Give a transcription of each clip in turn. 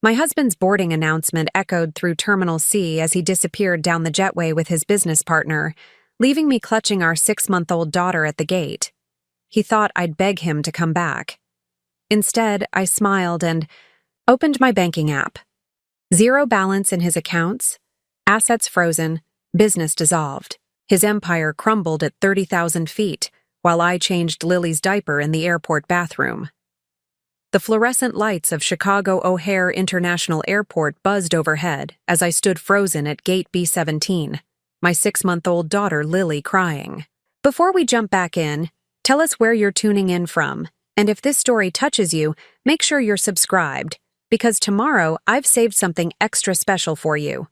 My husband's boarding announcement echoed through Terminal C as he disappeared down the jetway with his business partner, leaving me clutching our 6-month-old daughter at the gate. He thought I'd beg him to come back. Instead, I smiled and opened my banking app. Zero balance in his accounts, assets frozen, business dissolved. His empire crumbled at 30,000 feet, while I changed Lily's diaper in the airport bathroom. The fluorescent lights of Chicago O'Hare International Airport buzzed overhead as I stood frozen at Gate B-17, my 6-month-old daughter Lily crying. Before we jump back in, tell us where you're tuning in from, and if this story touches you, make sure you're subscribed, because tomorrow I've saved something extra special for you.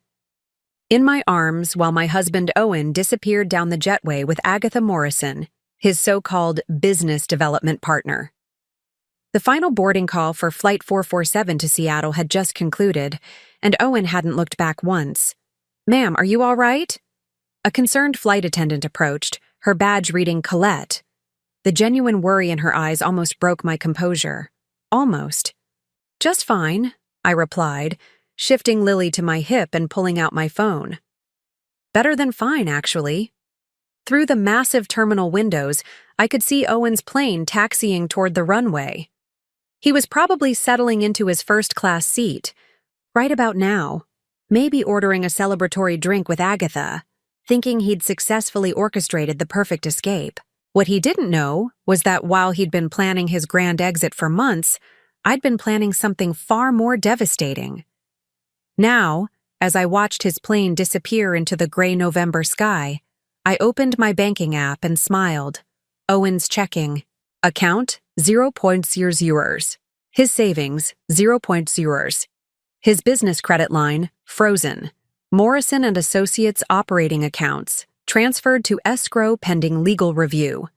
In my arms, while my husband Owen disappeared down the jetway with Agatha Morrison, his so-called business development partner. The final boarding call for Flight 447 to Seattle had just concluded, and Owen hadn't looked back once. "Ma'am, are you all right?" A concerned flight attendant approached, her badge reading Colette. The genuine worry in her eyes almost broke my composure. Almost. "Just fine," I replied, shifting Lily to my hip and pulling out my phone. "Better than fine, actually." Through the massive terminal windows, I could see Owen's plane taxiing toward the runway. He was probably settling into his first-class seat, right about now, maybe ordering a celebratory drink with Agatha, thinking he'd successfully orchestrated the perfect escape. What he didn't know was that while he'd been planning his grand exit for months, I'd been planning something far more devastating. Now, as I watched his plane disappear into the gray November sky, I opened my banking app and smiled. Owen's checking. Account, 0.00. His savings, 0.0. His business credit line, frozen. Morrison and Associates operating accounts, transferred to escrow pending legal review.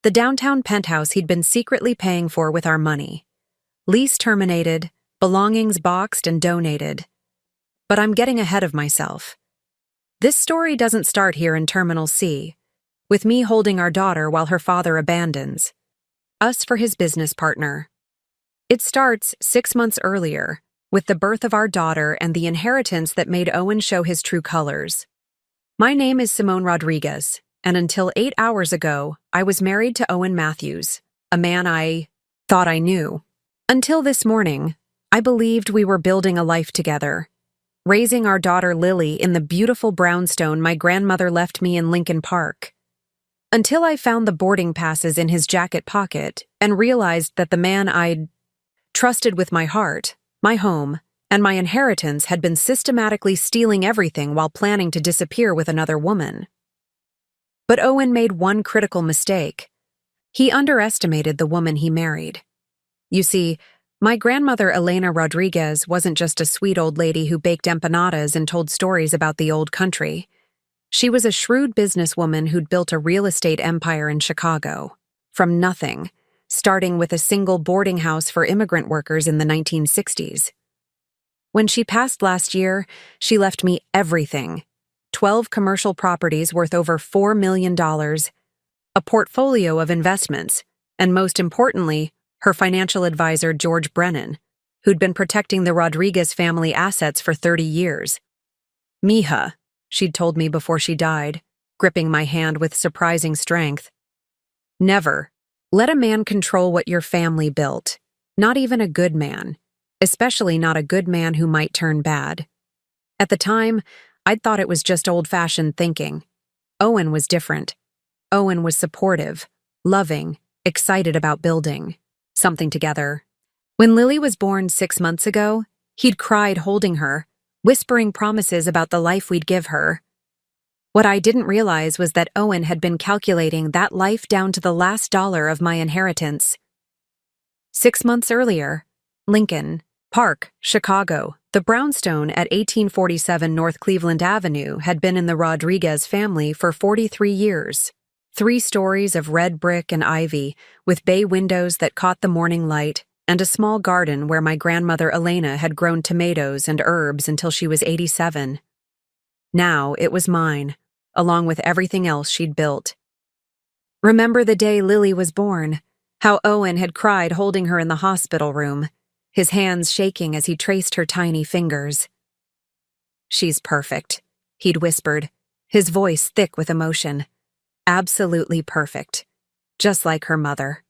The downtown penthouse he'd been secretly paying for with our money. Lease terminated, belongings boxed and donated. But I'm getting ahead of myself. This story doesn't start here in Terminal C, with me holding our daughter while her father abandons us for his business partner. It starts 6 months earlier, with the birth of our daughter and the inheritance that made Owen show his true colors. My name is Simone Rodriguez, and until 8 hours ago, I was married to Owen Matthews, a man I thought I knew. Until this morning, I believed we were building a life together, raising our daughter Lily in the beautiful brownstone my grandmother left me in Lincoln Park. Until I found the boarding passes in his jacket pocket and realized that the man I'd trusted with my heart, my home, and my inheritance had been systematically stealing everything while planning to disappear with another woman. But Owen made one critical mistake. He underestimated the woman he married. You see, my grandmother Elena Rodriguez wasn't just a sweet old lady who baked empanadas and told stories about the old country. She was a shrewd businesswoman who'd built a real estate empire in Chicago, from nothing, starting with a single boarding house for immigrant workers in the 1960s. When she passed last year, she left me everything: 12 commercial properties worth over $4 million, a portfolio of investments, and most importantly, her financial advisor George Brennan, who'd been protecting the Rodriguez family assets for 30 years. "Mija," she'd told me before she died, gripping my hand with surprising strength. "Never let a man control what your family built, not even a good man, especially not a good man who might turn bad." At the time, I'd thought it was just old-fashioned thinking. Owen was different. Owen was supportive, loving, excited about building something together. When Lily was born 6 months ago, he'd cried holding her, whispering promises about the life we'd give her. What I didn't realize was that Owen had been calculating that life down to the last dollar of my inheritance. 6 months earlier, Lincoln Park, Chicago, the brownstone at 1847 North Cleveland Avenue had been in the Rodriguez family for 43 years. 3 stories of red brick and ivy, with bay windows that caught the morning light, and a small garden where my grandmother Elena had grown tomatoes and herbs until she was 87. Now it was mine, along with everything else she'd built. Remember the day Lily was born, how Owen had cried holding her in the hospital room. his hands shaking as he traced her tiny fingers. "She's perfect," he'd whispered, his voice thick with emotion. "Absolutely perfect. Just like her mother."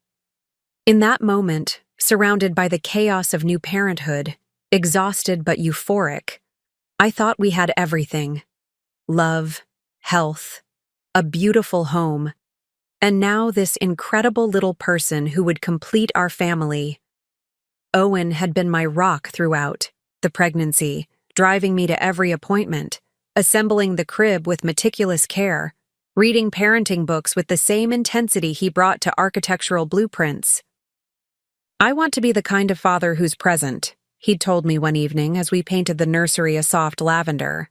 In that moment, surrounded by the chaos of new parenthood, exhausted but euphoric, I thought we had everything. Love, health, a beautiful home, and now this incredible little person who would complete our family. Owen had been my rock throughout the pregnancy, driving me to every appointment, assembling the crib with meticulous care, reading parenting books with the same intensity he brought to architectural blueprints. "I want to be the kind of father who's present," he'd told me one evening as we painted the nursery a soft lavender.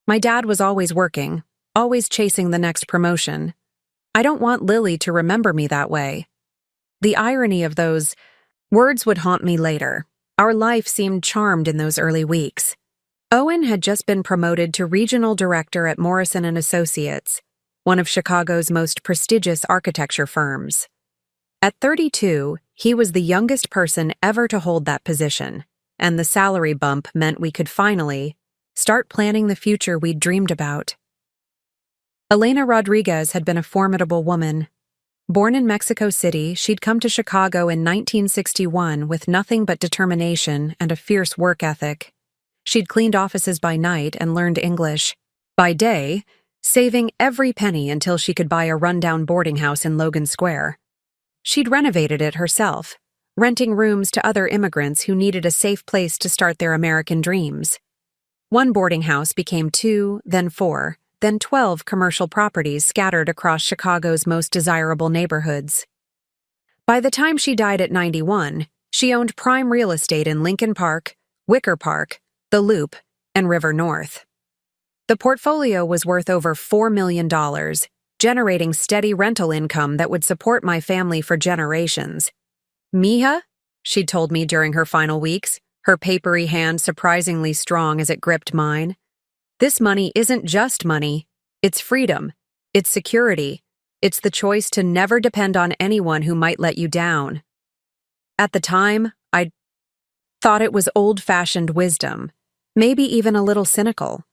"My dad was always working, always chasing the next promotion. I don't want Lily to remember me that way." The irony of those words would haunt me later. Our life seemed charmed in those early weeks. Owen had just been promoted to regional director at Morrison & Associates, one of Chicago's most prestigious architecture firms. At 32, he was the youngest person ever to hold that position, and the salary bump meant we could finally start planning the future we'd dreamed about. Elena Rodriguez had been a formidable woman. Born in Mexico City, she'd come to Chicago in 1961 with nothing but determination and a fierce work ethic. She'd cleaned offices by night and learned English by day, saving every penny until she could buy a rundown boarding house in Logan Square. She'd renovated it herself, renting rooms to other immigrants who needed a safe place to start their American dreams. One boarding house became 2, then 4, then 12 commercial properties scattered across Chicago's most desirable neighborhoods. By the time she died at 91, she owned prime real estate in Lincoln Park, Wicker Park, The Loop, and River North. The portfolio was worth over $4 million, generating steady rental income that would support my family for generations. "Mija," she'd told me during her final weeks, her papery hand surprisingly strong as it gripped mine, "this money isn't just money. It's freedom. It's security. It's the choice to never depend on anyone who might let you down." At the time, I thought it was old-fashioned wisdom, maybe even a little cynical.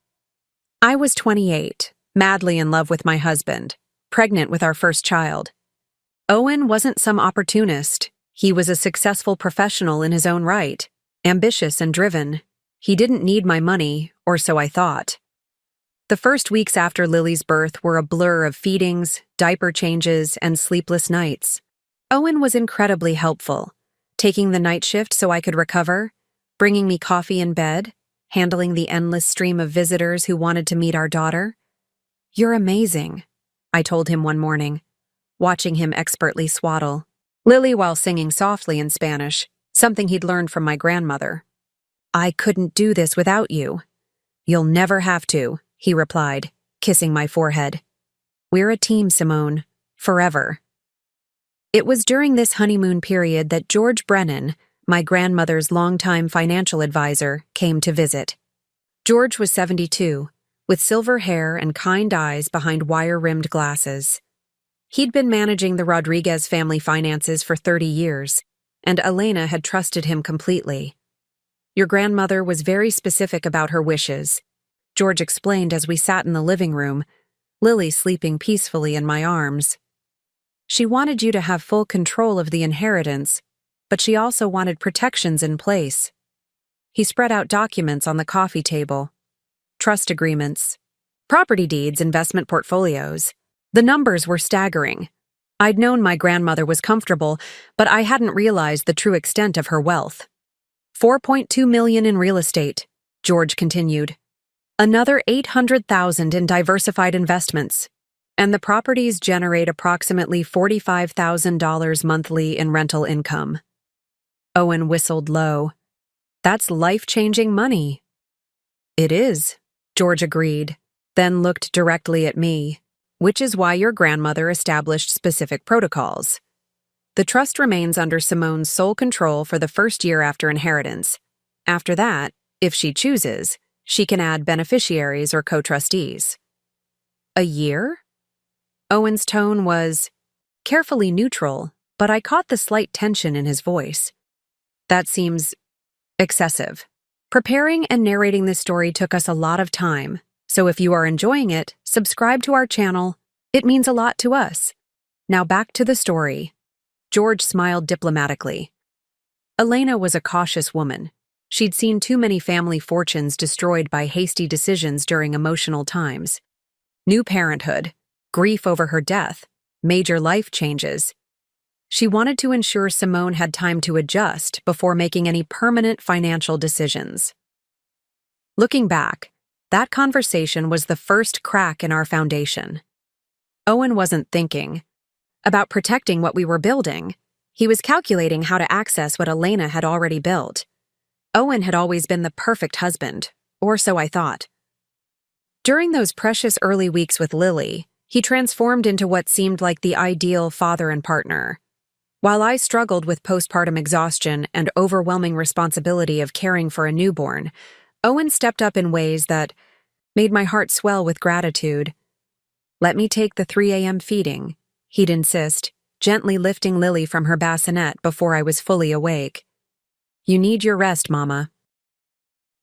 I was 28, madly in love with my husband, pregnant with our first child. Owen wasn't some opportunist. He was a successful professional in his own right, ambitious and driven. He didn't need my money, or so I thought. The first weeks after Lily's birth were a blur of feedings, diaper changes, and sleepless nights. Owen was incredibly helpful, taking the night shift so I could recover, bringing me coffee in bed, handling the endless stream of visitors who wanted to meet our daughter. "You're amazing," I told him one morning, watching him expertly swaddle Lily while singing softly in Spanish, something he'd learned from my grandmother. "I couldn't do this without you." "You'll never have to," he replied, kissing my forehead. "We're a team, Simone. Forever." It was during this honeymoon period that George Brennan, my grandmother's longtime financial advisor, came to visit. George was 72, with silver hair and kind eyes behind wire-rimmed glasses. He'd been managing the Rodriguez family finances for 30 years, and Elena had trusted him completely. "Your grandmother was very specific about her wishes," George explained as we sat in the living room, Lily sleeping peacefully in my arms. "She wanted you to have full control of the inheritance, but she also wanted protections in place." He spread out documents on the coffee table. Trust agreements, property deeds, investment portfolios. The numbers were staggering. I'd known my grandmother was comfortable, but I hadn't realized the true extent of her wealth. $4.2 million in real estate, George continued. Another $800,000 in diversified investments. And the properties generate approximately $45,000 monthly in rental income. Owen whistled low. "That's life-changing money." "It is," George agreed, then looked directly at me, "which is why your grandmother established specific protocols. The trust remains under Simone's sole control for the first year after inheritance. After that, if she chooses, she can add beneficiaries or co-trustees." "A year?" Owen's tone was carefully neutral, but I caught the slight tension in his voice. "That seems Excessive. Preparing and narrating this story took us a lot of time, so if you are enjoying it, subscribe to our channel. It means a lot to us. Now back to the story. George smiled diplomatically. Elena was a cautious woman. She'd seen too many family fortunes destroyed by hasty decisions during emotional times. New parenthood, grief over her death, major life changes. She wanted to ensure Simone had time to adjust before making any permanent financial decisions. Looking back, that conversation was the first crack in our foundation. Owen wasn't thinking about protecting what we were building. He was calculating how to access what Elena had already built. Owen had always been the perfect husband, or so I thought. During those precious early weeks with Lily, he transformed into what seemed like the ideal father and partner. While I struggled with postpartum exhaustion and overwhelming responsibility of caring for a newborn, Owen stepped up in ways that made my heart swell with gratitude. "Let me take the 3 a.m. feeding," he'd insist, gently lifting Lily from her bassinet before I was fully awake. "You need your rest, Mama."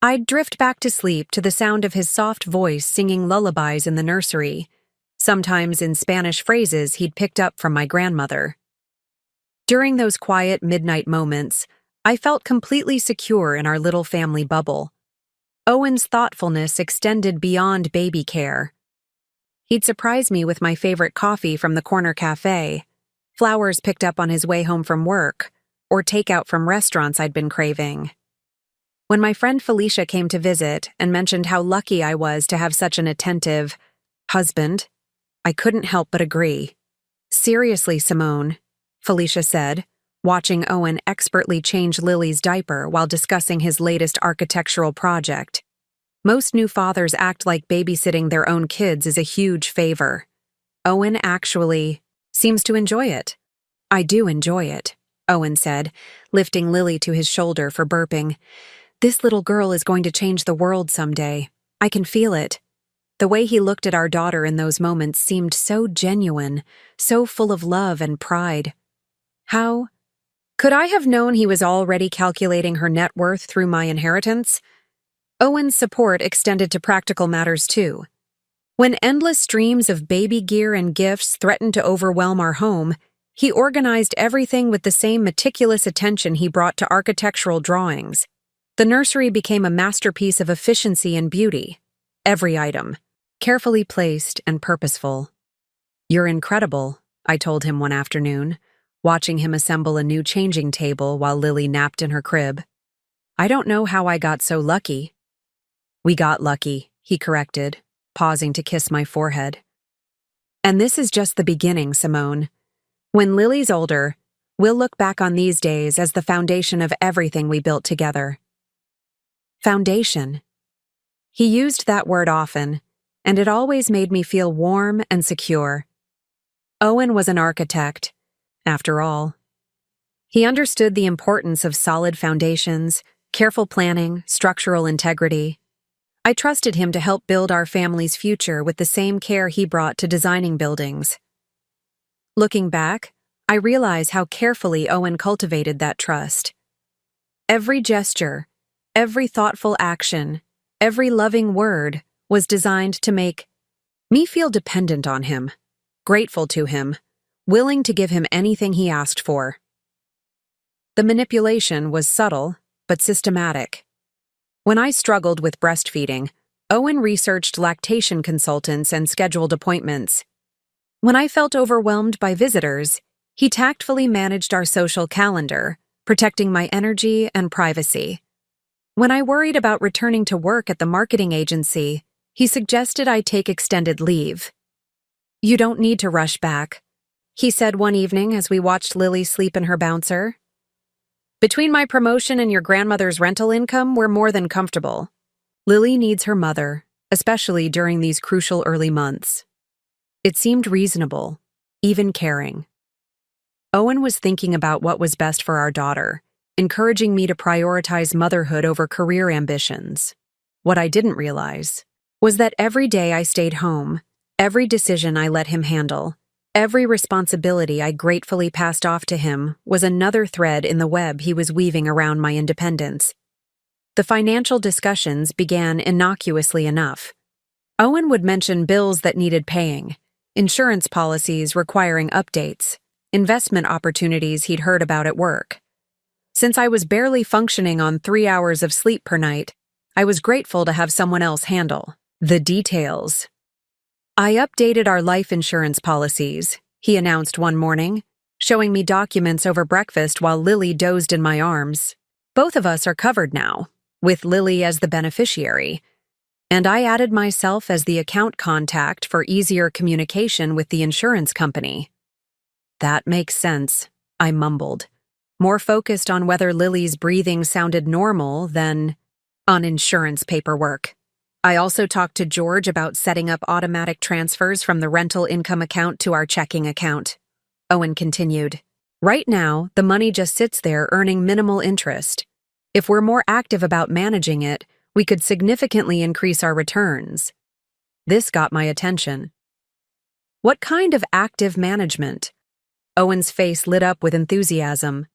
I'd drift back to sleep to the sound of his soft voice singing lullabies in the nursery, sometimes in Spanish phrases he'd picked up from my grandmother. During those quiet midnight moments, I felt completely secure in our little family bubble. Owen's thoughtfulness extended beyond baby care. He'd surprise me with my favorite coffee from the corner cafe, flowers picked up on his way home from work, or takeout from restaurants I'd been craving. When my friend Felicia came to visit and mentioned how lucky I was to have such an attentive husband, I couldn't help but agree. "Seriously, Simone," Felicia said, watching Owen expertly change Lily's diaper while discussing his latest architectural project. "Most new fathers act like babysitting their own kids is a huge favor. Owen actually seems to enjoy it." "I do enjoy it," Owen said, lifting Lily to his shoulder for burping. "This little girl is going to change the world someday. I can feel it." The way he looked at our daughter in those moments seemed so genuine, so full of love and pride. How could I have known he was already calculating her net worth through my inheritance? Owen's support extended to practical matters too. When endless streams of baby gear and gifts threatened to overwhelm our home, he organized everything with the same meticulous attention he brought to architectural drawings. The nursery became a masterpiece of efficiency and beauty. Every item, carefully placed and purposeful. "You're incredible," I told him one afternoon, watching him assemble a new changing table while Lily napped in her crib. "I don't know how I got so lucky." "We got lucky," he corrected, pausing to kiss my forehead. "And this is just the beginning, Simone. When Lily's older, we'll look back on these days as the foundation of everything we built together." Foundation. He used that word often, and it always made me feel warm and secure. Owen was an architect, after all. He understood the importance of solid foundations, careful planning, structural integrity. I trusted him to help build our family's future with the same care he brought to designing buildings. Looking back, I realize how carefully Owen cultivated that trust. Every gesture, every thoughtful action, every loving word was designed to make me feel dependent on him, grateful to him, willing to give him anything he asked for. The manipulation was subtle, but systematic. When I struggled with breastfeeding, Owen researched lactation consultants and scheduled appointments. When I felt overwhelmed by visitors, he tactfully managed our social calendar, protecting my energy and privacy. When I worried about returning to work at the marketing agency, he suggested I take extended leave. "You don't need to rush back," he said one evening as we watched Lily sleep in her bouncer. "Between my promotion and your grandmother's rental income, we're more than comfortable. Lily needs her mother, especially during these crucial early months." It seemed reasonable, even caring. Owen was thinking about what was best for our daughter, encouraging me to prioritize motherhood over career ambitions. What I didn't realize was that every day I stayed home, every decision I let him handle, every responsibility I gratefully passed off to him was another thread in the web he was weaving around my independence. The financial discussions began innocuously enough. Owen would mention bills that needed paying, insurance policies requiring updates, investment opportunities he'd heard about at work. Since I was barely functioning on 3 hours of sleep per night, I was grateful to have someone else handle the details. "I updated our life insurance policies," he announced one morning, showing me documents over breakfast while Lily dozed in my arms. "Both of us are covered now, with Lily as the beneficiary, and I added myself as the account contact for easier communication with the insurance company." "That makes sense," I mumbled, more focused on whether Lily's breathing sounded normal than on insurance paperwork. I also talked to George about setting up automatic transfers from the rental income account to our checking account. Owen continued. "Right now, the money just sits there earning minimal interest. If we're more active about managing it, we could significantly increase our returns." This got my attention. "What kind of active management?" Owen's face lit up with enthusiasm.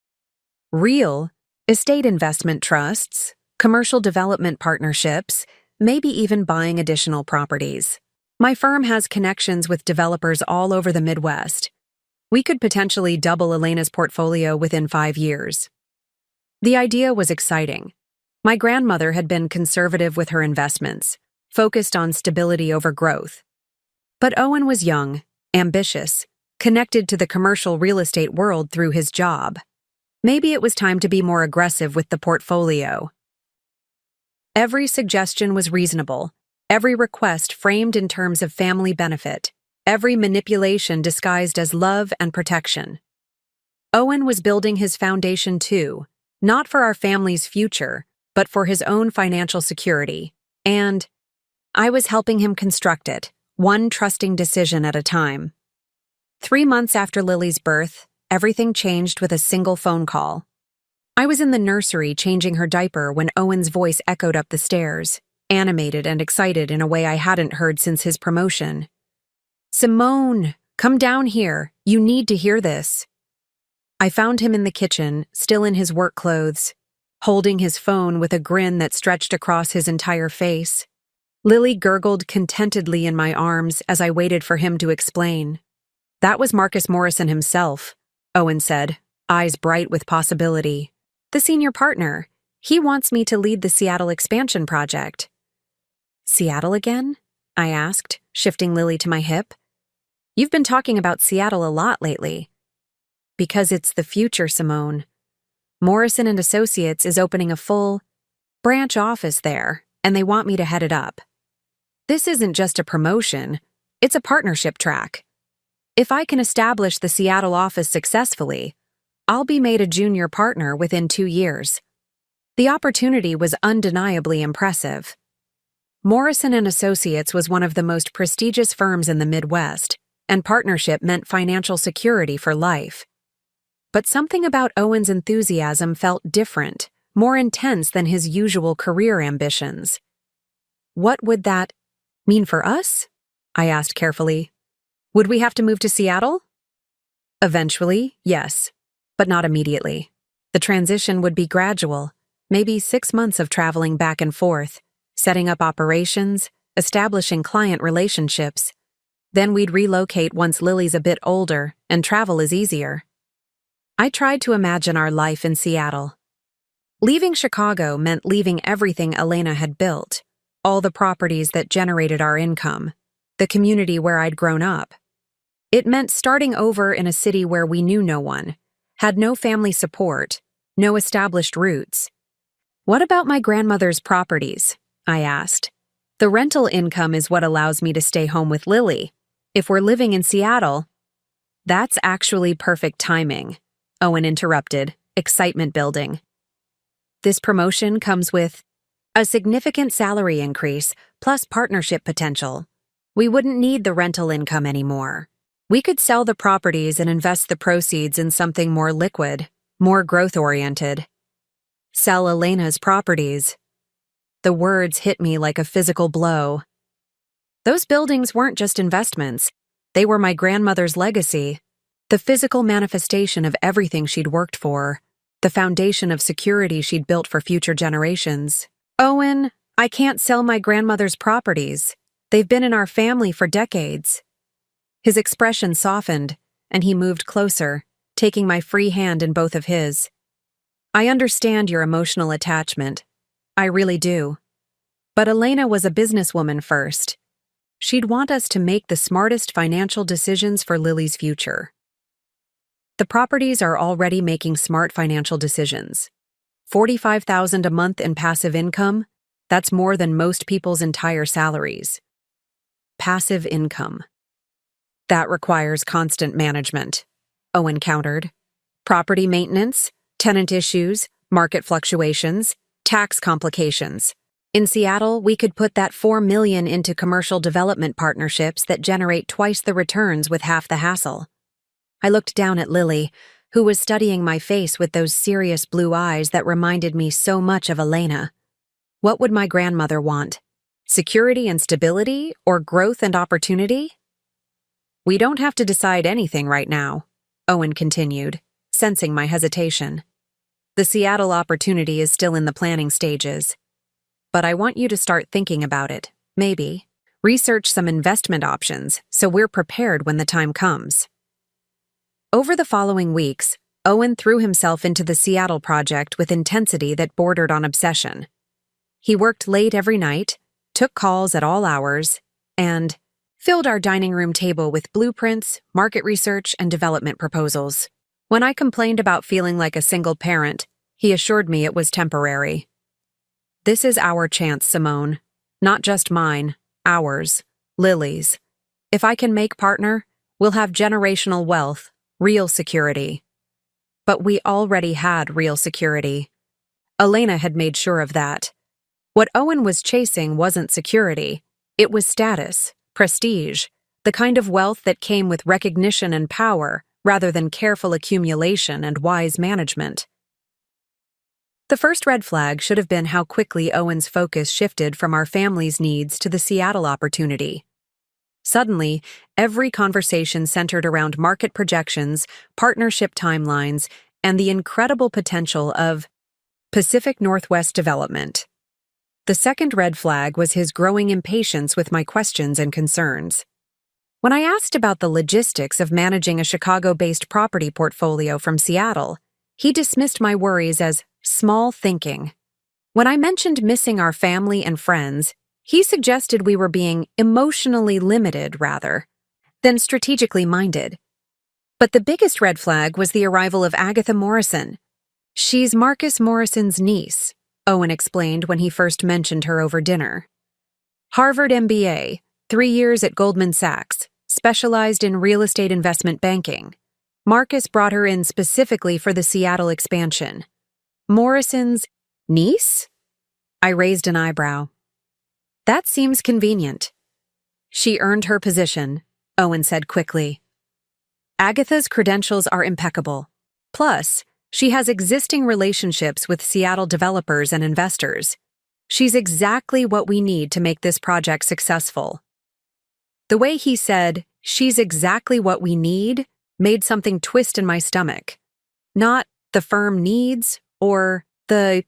"Real estate investment trusts, commercial development partnerships, maybe even buying additional properties. My firm has connections with developers all over the Midwest. We could potentially double Elena's portfolio within 5 years." The idea was exciting. My grandmother had been conservative with her investments, focused on stability over growth. But Owen was young, ambitious, connected to the commercial real estate world through his job. Maybe it was time to be more aggressive with the portfolio. Every suggestion was reasonable, every request framed in terms of family benefit, every manipulation disguised as love and protection. Owen was building his foundation too, not for our family's future, but for his own financial security, and I was helping him construct it, one trusting decision at a time. 3 months after Lily's birth, everything changed with a single phone call. I was in the nursery changing her diaper when Owen's voice echoed up the stairs, animated and excited in a way I hadn't heard since his promotion. "Simone, come down here. You need to hear this." I found him in the kitchen, still in his work clothes, holding his phone with a grin that stretched across his entire face. Lily gurgled contentedly in my arms as I waited for him to explain. "That was Marcus Morrison himself," Owen said, eyes bright with possibility. "The senior partner. He wants me to lead the Seattle expansion project." "Seattle again?" I asked, shifting Lily to my hip. "You've been talking about Seattle a lot lately." "Because it's the future, Simone. Morrison and Associates is opening a full branch office there, and they want me to head it up. This isn't just a promotion, it's a partnership track. If I can establish the Seattle office successfully, I'll be made a junior partner within 2 years." The opportunity was undeniably impressive. Morrison and Associates was one of the most prestigious firms in the Midwest, and partnership meant financial security for life. But something about Owen's enthusiasm felt different, more intense than his usual career ambitions. "What would that mean for us?" I asked carefully. "Would we have to move to Seattle?" "Eventually, yes. But not immediately. The transition would be gradual, maybe 6 months of traveling back and forth, setting up operations, establishing client relationships. Then we'd relocate once Lily's a bit older and travel is easier." I tried to imagine our life in Seattle. Leaving Chicago meant leaving everything Elena had built, all the properties that generated our income, the community where I'd grown up. It meant starting over in a city where we knew no one, had no family support, no established roots. "What about my grandmother's properties?" I asked. "The rental income is what allows me to stay home with Lily. If we're living in Seattle—" "That's actually perfect timing," Owen interrupted, excitement building. "This promotion comes with a significant salary increase plus partnership potential. We wouldn't need the rental income anymore. We could sell the properties and invest the proceeds in something more liquid, more growth-oriented. Sell Elena's properties." The words hit me like a physical blow. Those buildings weren't just investments. They were my grandmother's legacy, the physical manifestation of everything she'd worked for. the foundation of security she'd built for future generations. Owen, I can't sell my grandmother's properties. They've been in our family for decades. His expression softened, and he moved closer, taking my free hand in both of his. I understand your emotional attachment. I really do. But Elena was a businesswoman first. She'd want us to make the smartest financial decisions for Lily's future. The properties are already making smart financial decisions. $45,000 a month in passive income, that's more than most people's entire salaries. Passive income. That requires constant management, Owen countered. Property maintenance, tenant issues, market fluctuations, tax complications. In Seattle, we could put that $4 million into commercial development partnerships that generate twice the returns with half the hassle. I looked down at Lily, who was studying my face with those serious blue eyes that reminded me so much of Elena. What would my grandmother want? Security and stability, or growth and opportunity? We don't have to decide anything right now, Owen continued, sensing my hesitation. The Seattle opportunity is still in the planning stages. But I want you to start thinking about it, maybe. Research some investment options so we're prepared when the time comes. Over the following weeks, Owen threw himself into the Seattle project with intensity that bordered on obsession. He worked late every night, took calls at all hours, and filled our dining room table with blueprints, market research, and development proposals. When I complained about feeling like a single parent, he assured me it was temporary. This is our chance, Simone. Not just mine, ours, Lily's. If I can make partner, we'll have generational wealth, real security. But we already had real security. Elena had made sure of that. What Owen was chasing wasn't security. It was status, prestige, the kind of wealth that came with recognition and power rather than careful accumulation and wise management. The first red flag should have been how quickly Owen's focus shifted from our family's needs to the Seattle opportunity. Suddenly, every conversation centered around market projections, partnership timelines, and the incredible potential of Pacific Northwest development. The second red flag was his growing impatience with my questions and concerns. When I asked about the logistics of managing a Chicago-based property portfolio from Seattle, he dismissed my worries as small thinking. When I mentioned missing our family and friends, he suggested we were being emotionally limited rather than strategically minded. But the biggest red flag was the arrival of Agatha Morrison. She's Marcus Morrison's niece, Owen explained when he first mentioned her over dinner. Harvard MBA, 3 years at Goldman Sachs, specialized in real estate investment banking. Marcus brought her in specifically for the Seattle expansion. Morrison's niece? I raised an eyebrow. That seems convenient. She earned her position, Owen said quickly. Agatha's credentials are impeccable. Plus, she has existing relationships with Seattle developers and investors. She's exactly what we need to make this project successful. The way he said, "she's exactly what we need," made something twist in my stomach. Not the firm needs or the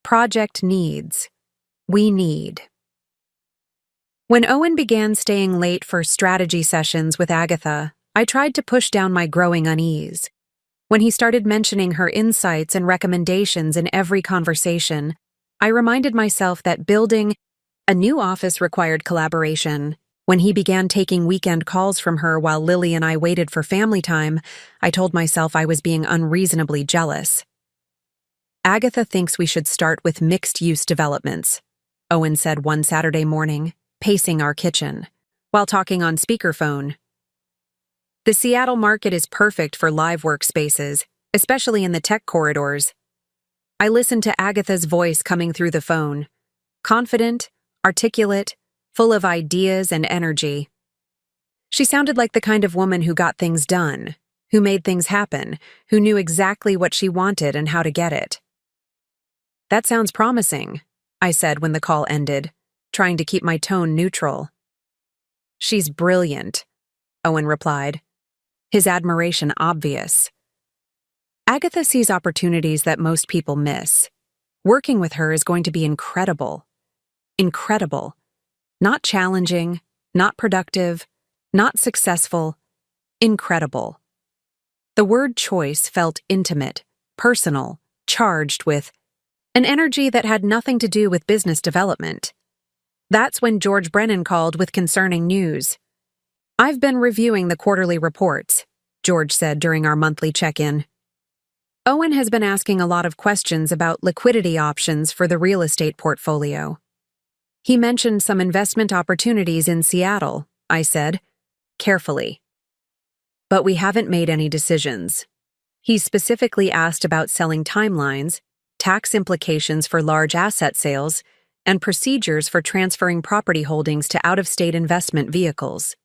project needs. We need. When Owen began staying late for strategy sessions with Agatha, I tried to push down my growing unease. When he started mentioning her insights and recommendations in every conversation, I reminded myself that building a new office required collaboration. When he began taking weekend calls from her while Lily and I waited for family time, I told myself I was being unreasonably jealous. Agatha thinks we should start with mixed-use developments, Owen said one Saturday morning, pacing our kitchen, while talking on speakerphone. The Seattle market is perfect for live workspaces, especially in the tech corridors. I listened to Agatha's voice coming through the phone, confident, articulate, full of ideas and energy. She sounded like the kind of woman who got things done, who made things happen, who knew exactly what she wanted and how to get it. That sounds promising, I said when the call ended, trying to keep my tone neutral. She's brilliant, Owen replied, his admiration obvious. Agatha sees opportunities that most people miss. Working with her is going to be incredible. Incredible. Not challenging, not productive, not successful. Incredible. The word choice felt intimate, personal, charged with an energy that had nothing to do with business development. That's when George Brennan called with concerning news. "I've been reviewing the quarterly reports," George said during our monthly check-in. "Owen has been asking a lot of questions about liquidity options for the real estate portfolio." "He mentioned some investment opportunities in Seattle," I said, carefully. "But we haven't made any decisions." He specifically asked about selling timelines, tax implications for large asset sales, and procedures for transferring property holdings to out-of-state investment vehicles.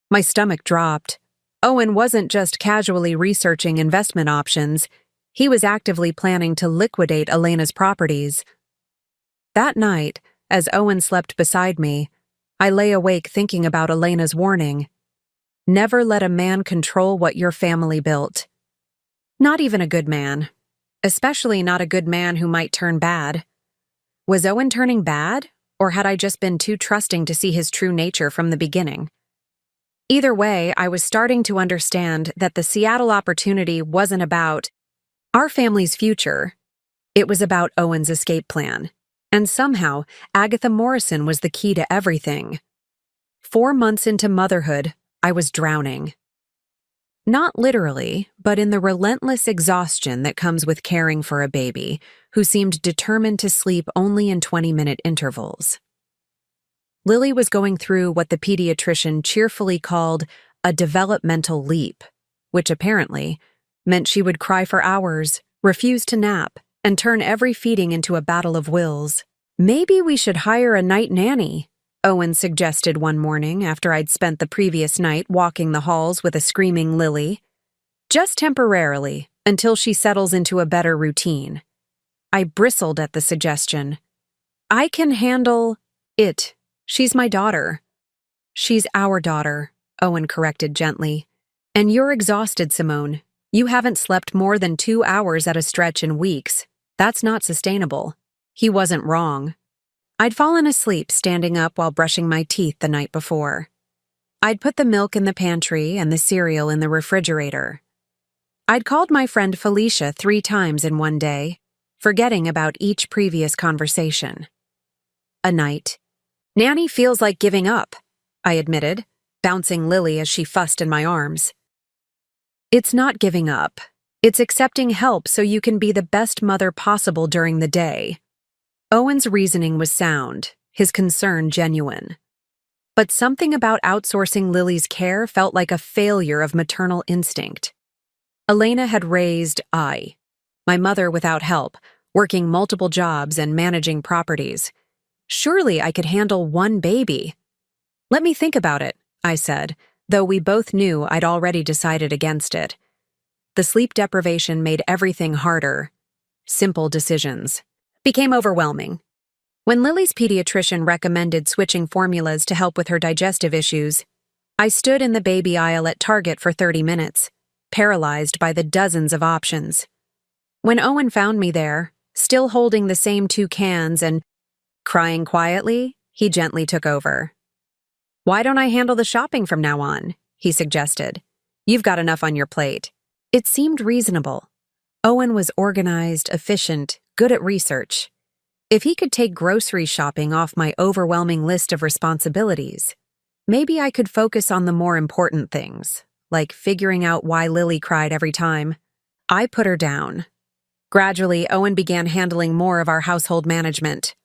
My stomach dropped. Owen wasn't just casually researching investment options, he was actively planning to liquidate Elena's properties. That night, as Owen slept beside me, I lay awake thinking about Elena's warning. Never let a man control what your family built. Not even a good man. Especially not a good man who might turn bad. Was Owen turning bad, or had I just been too trusting to see his true nature from the beginning? Either way, I was starting to understand that the Seattle opportunity wasn't about our family's future. It was about Owen's escape plan. And somehow, Agatha Morrison was the key to everything. 4 months into motherhood, I was drowning. Not literally, but in the relentless exhaustion that comes with caring for a baby who seemed determined to sleep only in 20-minute intervals. Lily was going through what the pediatrician cheerfully called a developmental leap, which apparently meant she would cry for hours, refuse to nap, and turn every feeding into a battle of wills. "Maybe we should hire a night nanny," Owen suggested one morning after I'd spent the previous night walking the halls with a screaming Lily. "Just temporarily, until she settles into a better routine." I bristled at the suggestion. "I can handle it. She's my daughter." "She's our daughter," Owen corrected gently. "And you're exhausted, Simone. You haven't slept more than 2 hours at a stretch in weeks. That's not sustainable." He wasn't wrong. I'd fallen asleep standing up while brushing my teeth the night before. I'd put the milk in the pantry and the cereal in the refrigerator. I'd called my friend Felicia 3 times in one day, forgetting about each previous conversation. A night. "Nanny feels like giving up," I admitted, bouncing Lily as she fussed in my arms. "It's not giving up. It's accepting help so you can be the best mother possible during the day." Owen's reasoning was sound, his concern genuine. But something about outsourcing Lily's care felt like a failure of maternal instinct. Elena had raised my mother without help, working multiple jobs and managing properties. Surely I could handle one baby. "Let me think about it," I said, though we both knew I'd already decided against it. The sleep deprivation made everything harder. Simple decisions became overwhelming. When Lily's pediatrician recommended switching formulas to help with her digestive issues, I stood in the baby aisle at Target for 30 minutes, paralyzed by the dozens of options. When Owen found me there, still holding the same 2 cans and crying quietly, he gently took over. "Why don't I handle the shopping from now on?" he suggested. "You've got enough on your plate." It seemed reasonable. Owen was organized, efficient, good at research. If he could take grocery shopping off my overwhelming list of responsibilities, maybe I could focus on the more important things, like figuring out why Lily cried every time. I put her down. Gradually, Owen began handling more of our household management.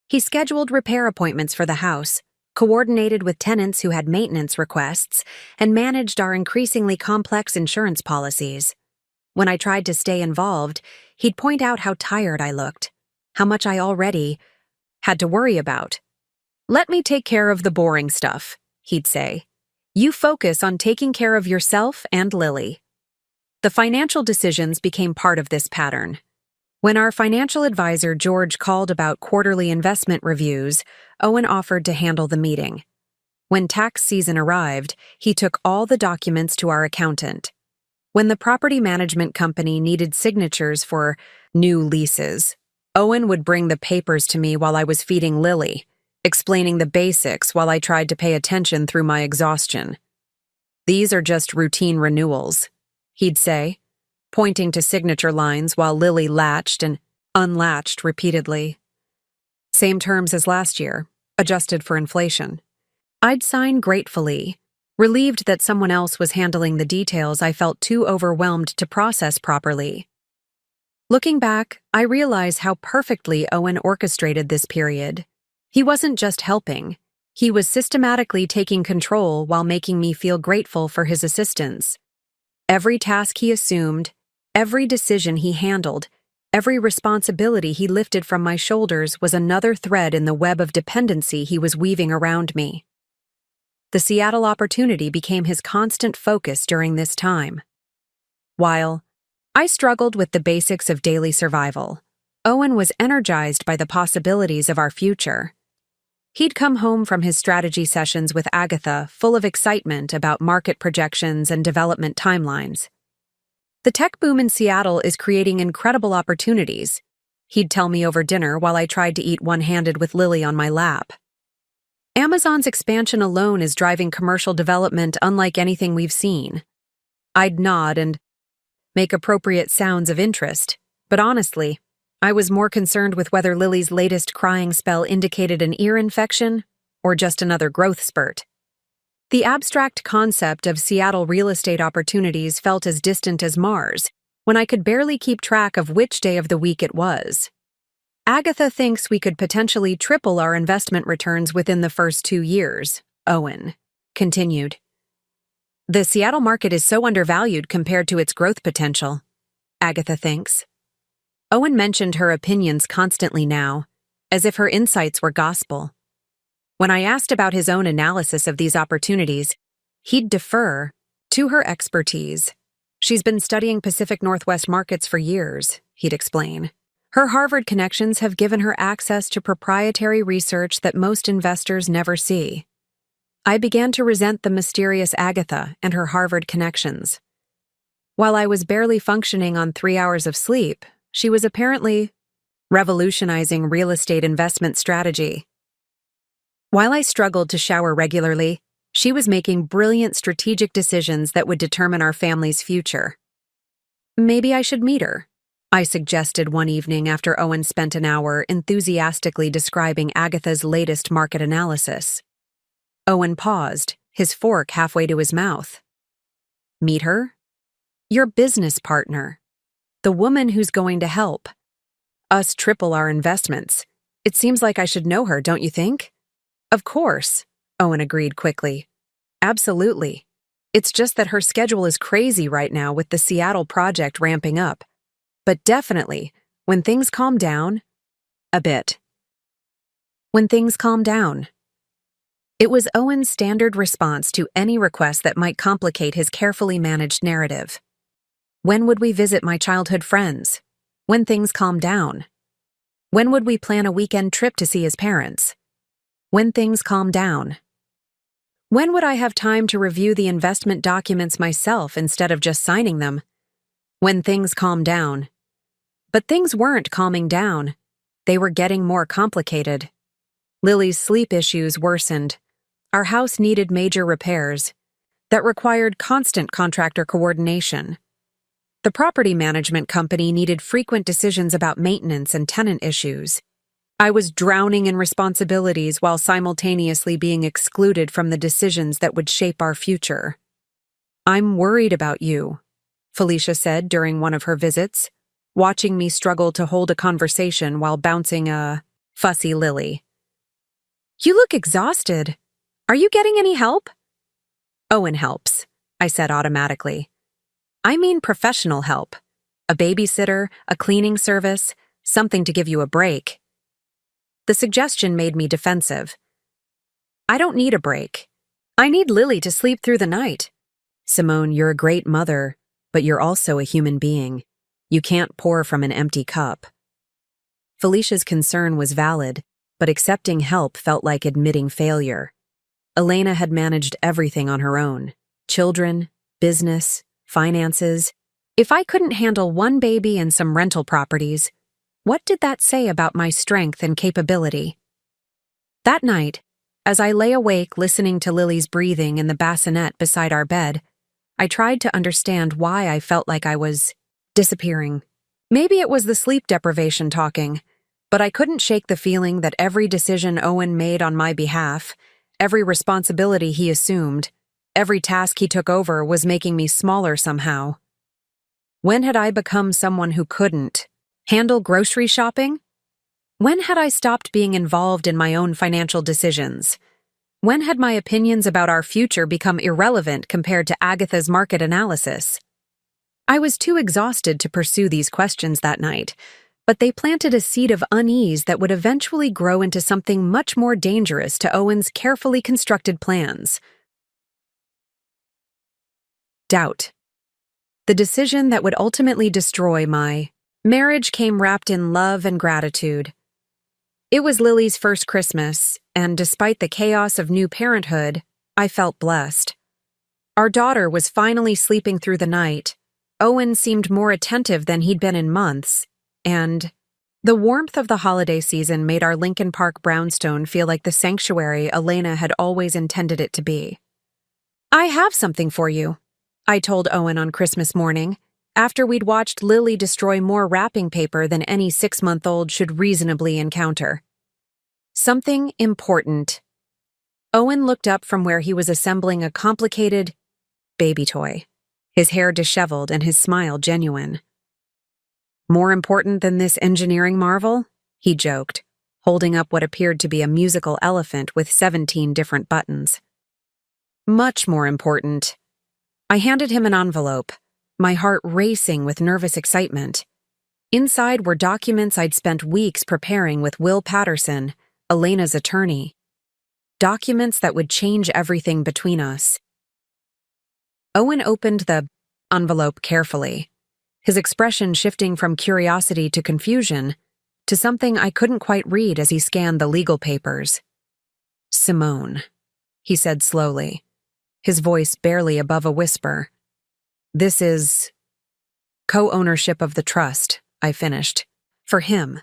He scheduled repair appointments for the house, coordinated with tenants who had maintenance requests, and managed our increasingly complex insurance policies. When I tried to stay involved, he'd point out how tired I looked, how much I already had to worry about. "Let me take care of the boring stuff," he'd say. "You focus on taking care of yourself and Lily." The financial decisions became part of this pattern. When our financial advisor George called about quarterly investment reviews, Owen offered to handle the meeting. When tax season arrived, he took all the documents to our accountant. When the property management company needed signatures for new leases, Owen would bring the papers to me while I was feeding Lily, explaining the basics while I tried to pay attention through my exhaustion. "These are just routine renewals," he'd say, pointing to signature lines while Lily latched and unlatched repeatedly. "Same terms as last year, adjusted for inflation." I'd sign gratefully, relieved that someone else was handling the details I felt too overwhelmed to process properly. Looking back, I realize how perfectly Owen orchestrated this period. He wasn't just helping. He was systematically taking control while making me feel grateful for his assistance. Every task he assumed, every decision he handled, every responsibility he lifted from my shoulders was another thread in the web of dependency he was weaving around me. The Seattle opportunity became his constant focus during this time. While I struggled with the basics of daily survival, Owen was energized by the possibilities of our future. He'd come home from his strategy sessions with Agatha full of excitement about market projections and development timelines. "The tech boom in Seattle is creating incredible opportunities," he'd tell me over dinner while I tried to eat one-handed with Lily on my lap. "Amazon's expansion alone is driving commercial development unlike anything we've seen." I'd nod and make appropriate sounds of interest, but honestly, I was more concerned with whether Lily's latest crying spell indicated an ear infection or just another growth spurt. The abstract concept of Seattle real estate opportunities felt as distant as Mars, when I could barely keep track of which day of the week it was. "Agatha thinks we could potentially triple our investment returns within the first 2 years," Owen continued. "The Seattle market is so undervalued compared to its growth potential, Agatha thinks." Owen mentioned her opinions constantly now, as if her insights were gospel. When I asked about his own analysis of these opportunities, he'd defer to her expertise. "She's been studying Pacific Northwest markets for years," he'd explain. "Her Harvard connections have given her access to proprietary research that most investors never see." I began to resent the mysterious Agatha and her Harvard connections. While I was barely functioning on 3 hours of sleep, she was apparently revolutionizing real estate investment strategy. While I struggled to shower regularly, she was making brilliant strategic decisions that would determine our family's future. "Maybe I should meet her," I suggested one evening after Owen spent an hour enthusiastically describing Agatha's latest market analysis. Owen paused, his fork halfway to his mouth. "Meet her? Your business partner. The woman who's going to help us triple our investments. It seems like I should know her, don't you think?" "Of course," Owen agreed quickly. "Absolutely. It's just that her schedule is crazy right now with the Seattle project ramping up. But definitely, when things calm down, a bit. When things calm down." It was Owen's standard response to any request that might complicate his carefully managed narrative. When would we visit my childhood friends? When things calm down. When would we plan a weekend trip to see his parents? When things calm down. When would I have time to review the investment documents myself instead of just signing them? When things calm down. But things weren't calming down. They were getting more complicated. Lily's sleep issues worsened. Our house needed major repairs that required constant contractor coordination. The property management company needed frequent decisions about maintenance and tenant issues. I was drowning in responsibilities while simultaneously being excluded from the decisions that would shape our future. "I'm worried about you," Felicia said during one of her visits, watching me struggle to hold a conversation while bouncing a fussy Lily. "You look exhausted. Are you getting any help?" "Owen helps," I said automatically. "I mean professional help. A babysitter, a cleaning service, something to give you a break." The suggestion made me defensive. "I don't need a break. I need Lily to sleep through the night." "Simone, you're a great mother, but you're also a human being. You can't pour from an empty cup." Felicia's concern was valid, but accepting help felt like admitting failure. Elena had managed everything on her own: children, business, finances. If I couldn't handle one baby and some rental properties, what did that say about my strength and capability? That night, as I lay awake listening to Lily's breathing in the bassinet beside our bed, I tried to understand why I felt like I was disappearing. Maybe it was the sleep deprivation talking, but I couldn't shake the feeling that every decision Owen made on my behalf, every responsibility he assumed, every task he took over was making me smaller somehow. When had I become someone who couldn't handle grocery shopping? When had I stopped being involved in my own financial decisions? When had my opinions about our future become irrelevant compared to Agatha's market analysis? I was too exhausted to pursue these questions that night, but they planted a seed of unease that would eventually grow into something much more dangerous to Owen's carefully constructed plans. Doubt. The decision that would ultimately destroy my marriage came wrapped in love and gratitude. It was Lily's first Christmas, and despite the chaos of new parenthood, I felt blessed. Our daughter was finally sleeping through the night. Owen seemed more attentive than he'd been in months, and the warmth of the holiday season made our Lincoln Park brownstone feel like the sanctuary Elena had always intended it to be. "I have something for you," I told Owen on Christmas morning, after we'd watched Lily destroy more wrapping paper than any 6-month-old should reasonably encounter. Something important. Owen looked up from where he was assembling a complicated baby toy, his hair disheveled and his smile genuine. "More important than this engineering marvel?" he joked, holding up what appeared to be a musical elephant with 17 different buttons. "Much more important." I handed him an envelope, my heart racing with nervous excitement. Inside were documents I'd spent weeks preparing with Will Patterson, Elena's attorney. Documents that would change everything between us. Owen opened the envelope carefully, his expression shifting from curiosity to confusion, to something I couldn't quite read as he scanned the legal papers. "Simone," he said slowly, his voice barely above a whisper. "This is co-ownership of the trust," I finished. "For him.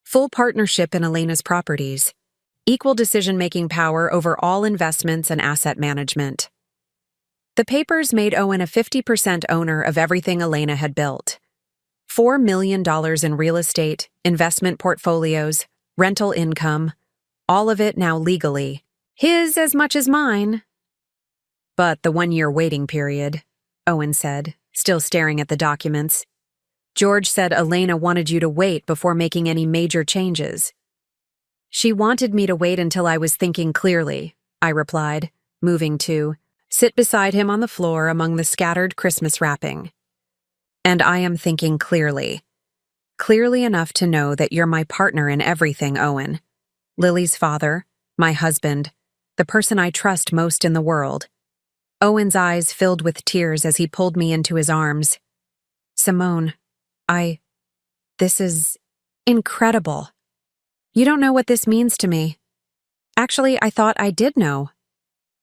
Full partnership in Elena's properties. Equal decision-making power over all investments and asset management." The papers made Owen a 50% owner of everything Elena had built. $4 million in real estate, investment portfolios, rental income, all of it now legally his as much as mine. "But the 1-year waiting period," Owen said, still staring at the documents. "George said Elena wanted you to wait before making any major changes." "She wanted me to wait until I was thinking clearly," I replied, moving to sit beside him on the floor among the scattered Christmas wrapping. "And I am thinking clearly. Clearly enough to know that you're my partner in everything, Owen. Lily's father, my husband, the person I trust most in the world." Owen's eyes filled with tears as he pulled me into his arms. "Simone, this is incredible. You don't know what this means to me." Actually, I thought I did know.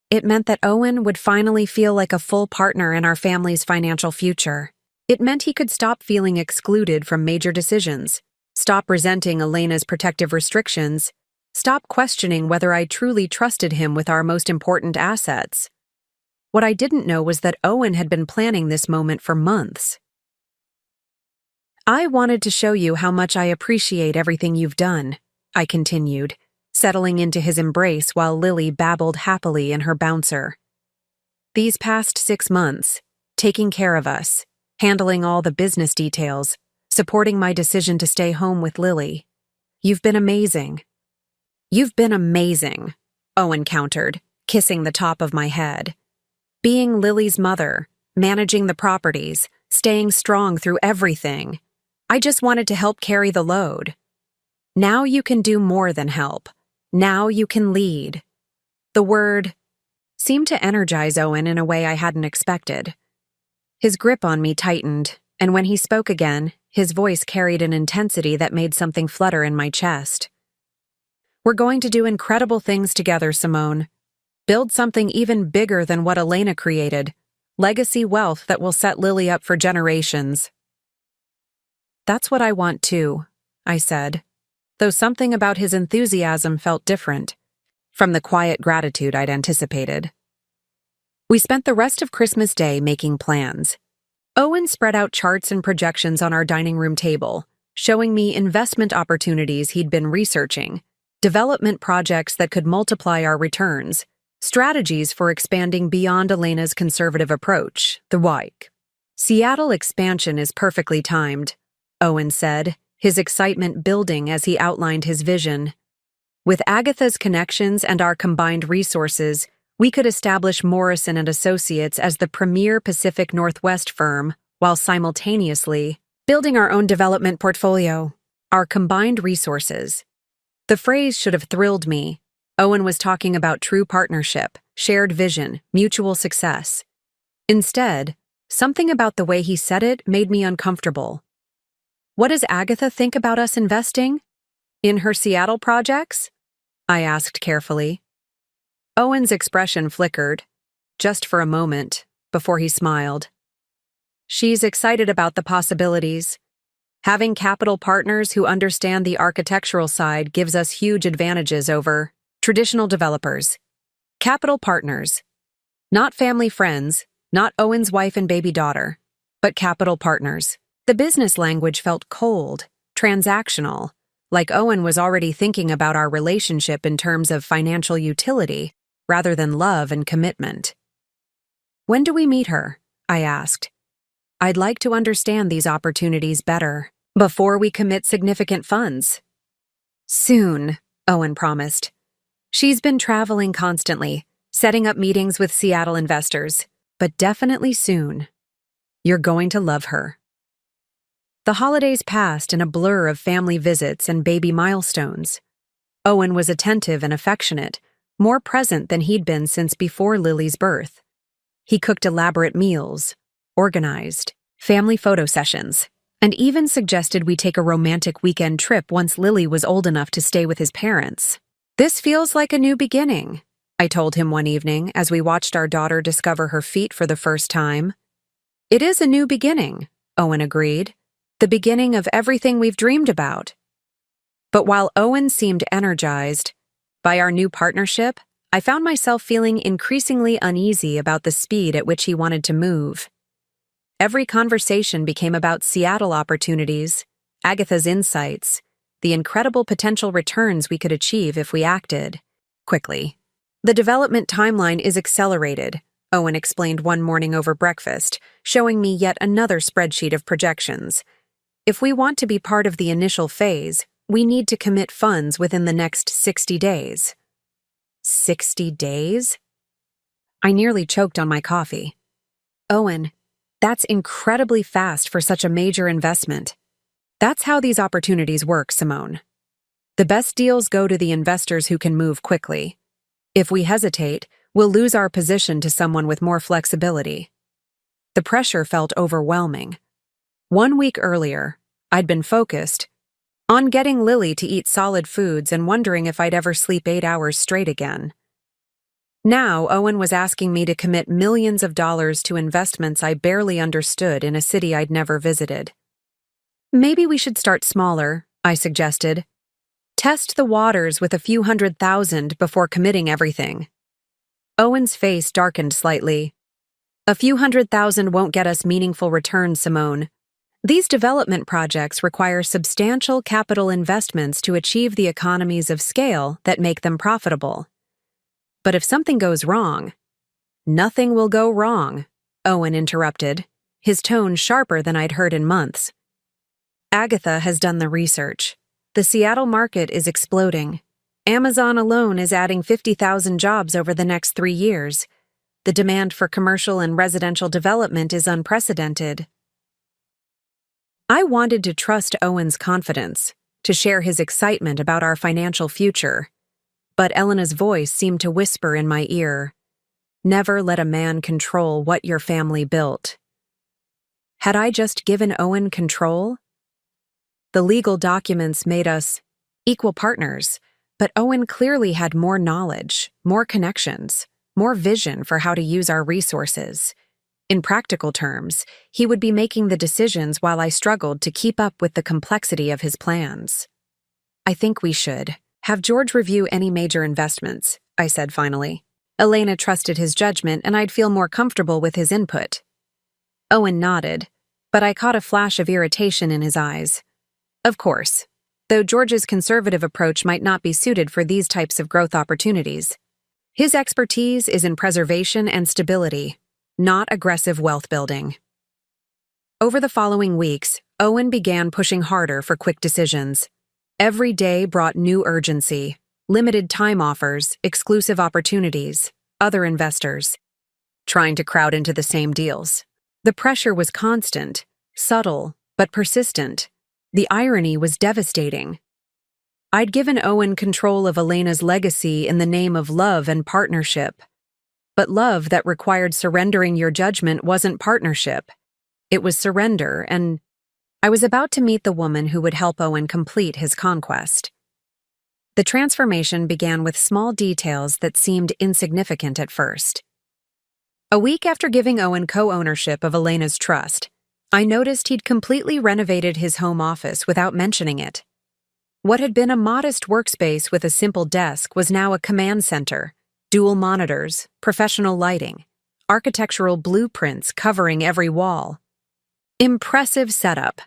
It meant that Owen would finally feel like a full partner in our family's financial future. It meant he could stop feeling excluded from major decisions, stop resenting Elena's protective restrictions, stop questioning whether I truly trusted him with our most important assets. What I didn't know was that Owen had been planning this moment for months. "I wanted to show you how much I appreciate everything you've done," I continued, settling into his embrace while Lily babbled happily in her bouncer. "These past 6 months, taking care of us, handling all the business details, supporting my decision to stay home with Lily. You've been amazing." "You've been amazing," Owen countered, kissing the top of my head. "Being Lily's mother, managing the properties, staying strong through everything. I just wanted to help carry the load. Now you can do more than help. Now you can lead." The word seemed to energize Owen in a way I hadn't expected. His grip on me tightened, and when he spoke again, his voice carried an intensity that made something flutter in my chest. "We're going to do incredible things together, Simone. Build something even bigger than what Elena created. Legacy wealth that will set Lily up for generations. That's what I want too, I said, though something about his enthusiasm felt different from the quiet gratitude I'd anticipated. We spent the rest of Christmas Day making plans. Owen spread out charts and projections on our dining room table, showing me investment opportunities he'd been researching, development projects that could multiply our returns, strategies for expanding beyond Elena's conservative approach, the WIKE. Seattle expansion is perfectly timed, Owen said, his excitement building as he outlined his vision. With Agatha's connections and our combined resources, we could establish Morrison & Associates as the premier Pacific Northwest firm, while simultaneously building our own development portfolio. Our combined resources. The phrase should have thrilled me. Owen was talking about true partnership, shared vision, mutual success. Instead, something about the way he said it made me uncomfortable. What does Agatha think about us investing? In her Seattle projects? I asked carefully. Owen's expression flickered, just for a moment, before he smiled. She's excited about the possibilities. Having capital partners who understand the architectural side gives us huge advantages over traditional developers. Capital partners. Not family friends, not Owen's wife and baby daughter, but capital partners. The business language felt cold, transactional, like Owen was already thinking about our relationship in terms of financial utility, rather than love and commitment. When do we meet her? I asked. I'd like to understand these opportunities better, before we commit significant funds. Soon, Owen promised. She's been traveling constantly, setting up meetings with Seattle investors, but definitely soon. You're going to love her. The holidays passed in a blur of family visits and baby milestones. Owen was attentive and affectionate, more present than he'd been since before Lily's birth. He cooked elaborate meals, organized family photo sessions, and even suggested we take a romantic weekend trip once Lily was old enough to stay with his parents. This feels like a new beginning, I told him one evening as we watched our daughter discover her feet for the first time. It is a new beginning, Owen agreed. The beginning of everything we've dreamed about. But while Owen seemed energized by our new partnership, I found myself feeling increasingly uneasy about the speed at which he wanted to move. Every conversation became about Seattle opportunities, Agatha's insights, the incredible potential returns we could achieve if we acted quickly. The development timeline is accelerated, Owen explained one morning over breakfast, showing me yet another spreadsheet of projections. If we want to be part of the initial phase, we need to commit funds within the next 60 days. 60 days? I nearly choked on my coffee. Owen, that's incredibly fast for such a major investment. That's how these opportunities work, Simone. The best deals go to the investors who can move quickly. If we hesitate, we'll lose our position to someone with more flexibility. The pressure felt overwhelming. 1 week earlier, I'd been focused on getting Lily to eat solid foods and wondering if I'd ever sleep 8 hours straight again. Now, Owen was asking me to commit millions of dollars to investments I barely understood in a city I'd never visited. Maybe we should start smaller, I suggested. Test the waters with a few $100,000 before committing everything. Owen's face darkened slightly. A few $100,000 won't get us meaningful returns, Simone. These development projects require substantial capital investments to achieve the economies of scale that make them profitable. But if something goes wrong, nothing will go wrong, Owen interrupted, his tone sharper than I'd heard in months. Agatha has done the research. The Seattle market is exploding. Amazon alone is adding 50,000 jobs over the next 3 years. The demand for commercial and residential development is unprecedented. I wanted to trust Owen's confidence, to share his excitement about our financial future. But Elena's voice seemed to whisper in my ear, "Never let a man control what your family built." Had I just given Owen control? The legal documents made us equal partners, but Owen clearly had more knowledge, more connections, more vision for how to use our resources. In practical terms, he would be making the decisions while I struggled to keep up with the complexity of his plans. I think we should have George review any major investments, I said finally. Elena trusted his judgment and I'd feel more comfortable with his input. Owen nodded, but I caught a flash of irritation in his eyes. Of course, though George's conservative approach might not be suited for these types of growth opportunities. His expertise is in preservation and stability, not aggressive wealth building. Over the following weeks, Owen began pushing harder for quick decisions. Every day brought new urgency, limited time offers, exclusive opportunities, other investors, trying to crowd into the same deals. The pressure was constant, subtle, but persistent. The irony was devastating. I'd given Owen control of Elena's legacy in the name of love and partnership. But love that required surrendering your judgment wasn't partnership. It was surrender, and I was about to meet the woman who would help Owen complete his conquest. The transformation began with small details that seemed insignificant at first. A week after giving Owen co-ownership of Elena's trust, I noticed he'd completely renovated his home office without mentioning it. What had been a modest workspace with a simple desk was now a command center. Dual monitors, professional lighting, architectural blueprints covering every wall. Impressive setup,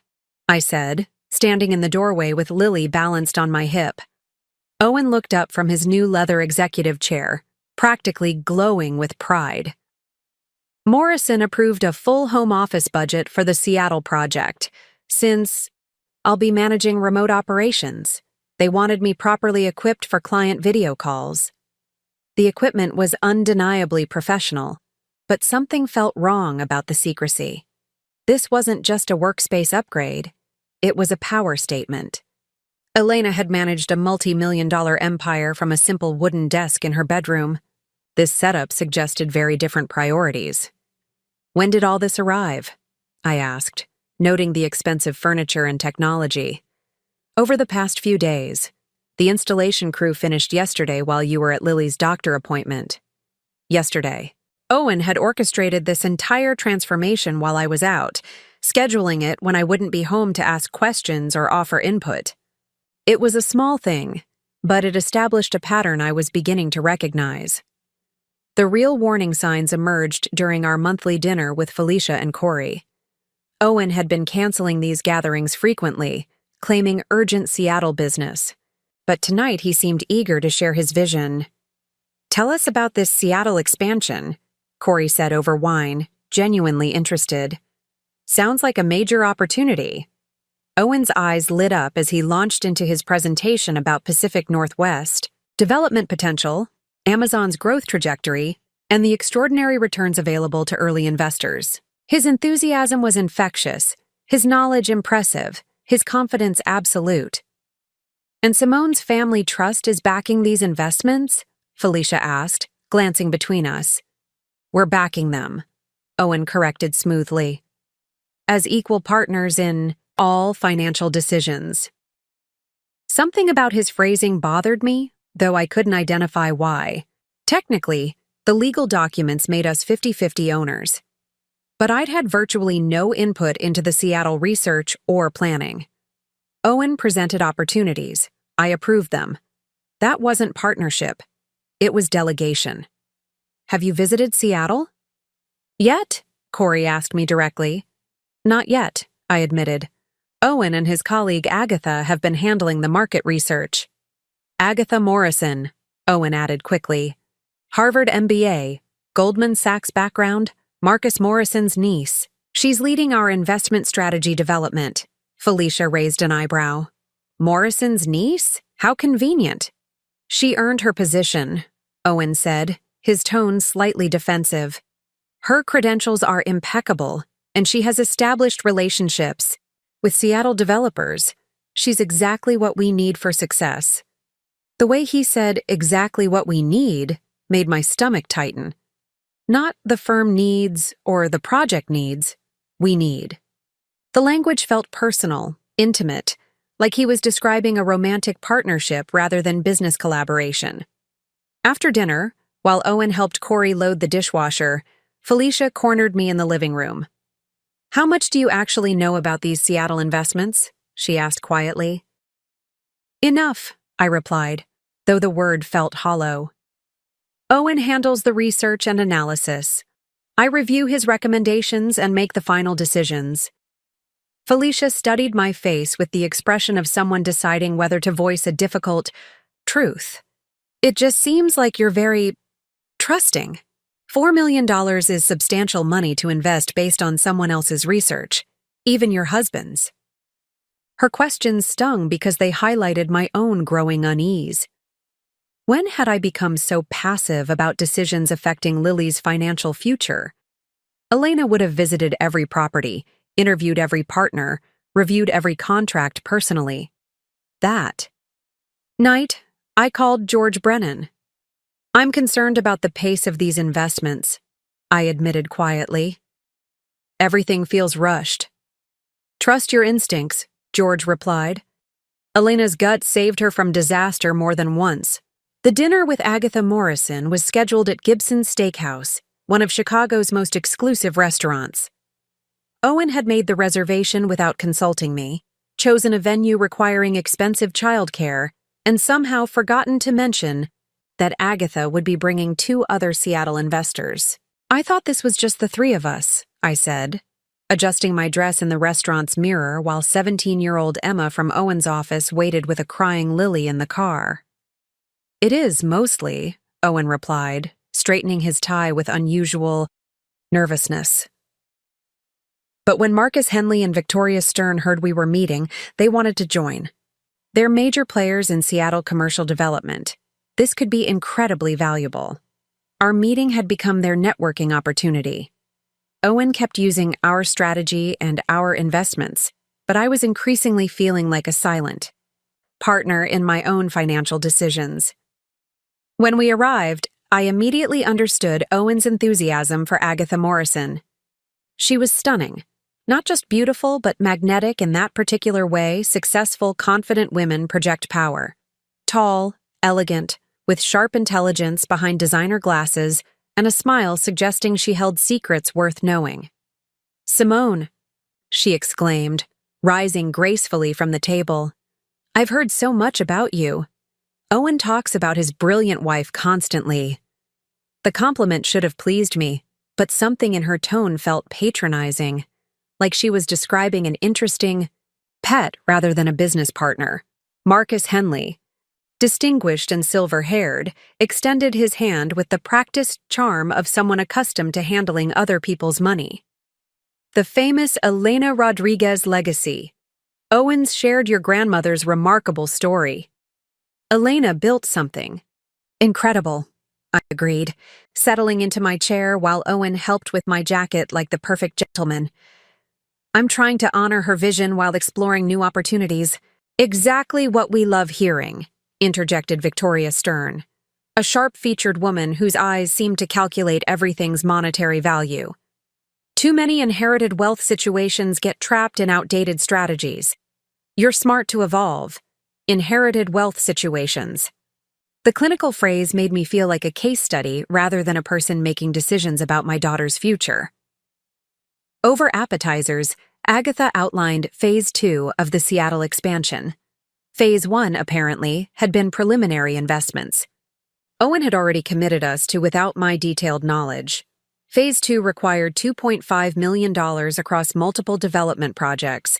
I said, standing in the doorway with Lily balanced on my hip. Owen looked up from his new leather executive chair, practically glowing with pride. Morrison approved a full home office budget for the Seattle project, since I'll be managing remote operations. They wanted me properly equipped for client video calls. The equipment was undeniably professional, but something felt wrong about the secrecy. This wasn't just a workspace upgrade, it was a power statement. Elena had managed a multi-million-dollar empire from a simple wooden desk in her bedroom. This setup suggested very different priorities. When did all this arrive? I asked, noting the expensive furniture and technology. Over the past few days. The installation crew finished yesterday while you were at Lily's doctor appointment. Yesterday. Owen had orchestrated this entire transformation while I was out, scheduling it when I wouldn't be home to ask questions or offer input. It was a small thing, but it established a pattern I was beginning to recognize. The real warning signs emerged during our monthly dinner with Felicia and Corey. Owen had been canceling these gatherings frequently, claiming urgent Seattle business. But tonight he seemed eager to share his vision. "Tell us about this Seattle expansion," Corey said over wine, genuinely interested. "Sounds like a major opportunity." Owen's eyes lit up as he launched into his presentation about Pacific Northwest, development potential, Amazon's growth trajectory, and the extraordinary returns available to early investors. His enthusiasm was infectious, his knowledge impressive, his confidence absolute. "And Simone's family trust is backing these investments?" Felicia asked, glancing between us. "We're backing them," Owen corrected smoothly. "As equal partners in all financial decisions." Something about his phrasing bothered me, though I couldn't identify why. Technically, the legal documents made us 50-50 owners. But I'd had virtually no input into the Seattle research or planning. Owen presented opportunities. I approved them. That wasn't partnership. It was delegation. "Have you visited Seattle?" "Yet?" Corey asked me directly. "Not yet," I admitted. "Owen and his colleague Agatha have been handling the market research." "Agatha Morrison," Owen added quickly. "Harvard MBA, Goldman Sachs background, Marcus Morrison's niece. She's leading our investment strategy development." Felicia raised an eyebrow. "Morrison's niece? How convenient." "She earned her position," Owen said, his tone slightly defensive. "Her credentials are impeccable, and she has established relationships with Seattle developers. She's exactly what we need for success." The way he said "exactly what we need" made my stomach tighten. Not "the firm needs" or "the project needs," we need. The language felt personal, intimate, like he was describing a romantic partnership rather than business collaboration. After dinner, while Owen helped Corey load the dishwasher, Felicia cornered me in the living room. "How much do you actually know about these Seattle investments?" she asked quietly. "Enough," I replied, though the word felt hollow. "Owen handles the research and analysis. I review his recommendations and make the final decisions." Felicia studied my face with the expression of someone deciding whether to voice a difficult truth. "It just seems like you're very trusting. $4 million is substantial money to invest based on someone else's research, even your husband's." Her questions stung because they highlighted my own growing unease. When had I become so passive about decisions affecting Lily's financial future? Elena would have visited every property, interviewed every partner, reviewed every contract personally. That night, I called George Brennan. "I'm concerned about the pace of these investments," I admitted quietly. "Everything feels rushed." "Trust your instincts," George replied. Elena's gut saved her from disaster more than once. The dinner with Agatha Morrison was scheduled at Gibson's Steakhouse, one of Chicago's most exclusive restaurants. Owen had made the reservation without consulting me, chosen a venue requiring expensive childcare, and somehow forgotten to mention that Agatha would be bringing 2 other Seattle investors. "I thought this was just the 3 of us," I said, adjusting my dress in the restaurant's mirror while 17-year-old Emma from Owen's office waited with a crying Lily in the car. "It is, mostly," Owen replied, straightening his tie with unusual nervousness. But when Marcus Henley and Victoria Stern heard we were meeting, they wanted to join. They're major players in Seattle commercial development. This could be incredibly valuable. Our meeting had become their networking opportunity. Owen kept using our strategy and our investments, but I was increasingly feeling like a silent partner in my own financial decisions. When we arrived, I immediately understood Owen's enthusiasm for Agatha Morrison. She was stunning. Not just beautiful, but magnetic in that particular way successful, confident women project power. Tall, elegant, with sharp intelligence behind designer glasses and a smile suggesting she held secrets worth knowing. "Simone," she exclaimed, rising gracefully from the table. "I've heard so much about you. Owen talks about his brilliant wife constantly." The compliment should have pleased me, but something in her tone felt patronizing, like she was describing an interesting pet rather than a business partner. Marcus Henley, distinguished and silver-haired, extended his hand with the practiced charm of someone accustomed to handling other people's money. "The famous Elena Rodriguez legacy. Owens shared your grandmother's remarkable story." "Elena built something incredible," I agreed, settling into my chair while Owen helped with my jacket like the perfect gentleman. "I'm trying to honor her vision while exploring new opportunities." "Exactly what we love hearing," interjected Victoria Stern, a sharp-featured woman whose eyes seemed to calculate everything's monetary value. "Too many inherited wealth situations get trapped in outdated strategies. You're smart to evolve." Inherited wealth situations. The clinical phrase made me feel like a case study rather than a person making decisions about my daughter's future. Over appetizers, Agatha outlined Phase 2 of the Seattle expansion. Phase 1, apparently, had been preliminary investments. Owen had already committed us to without my detailed knowledge. Phase 2 required $2.5 million across multiple development projects.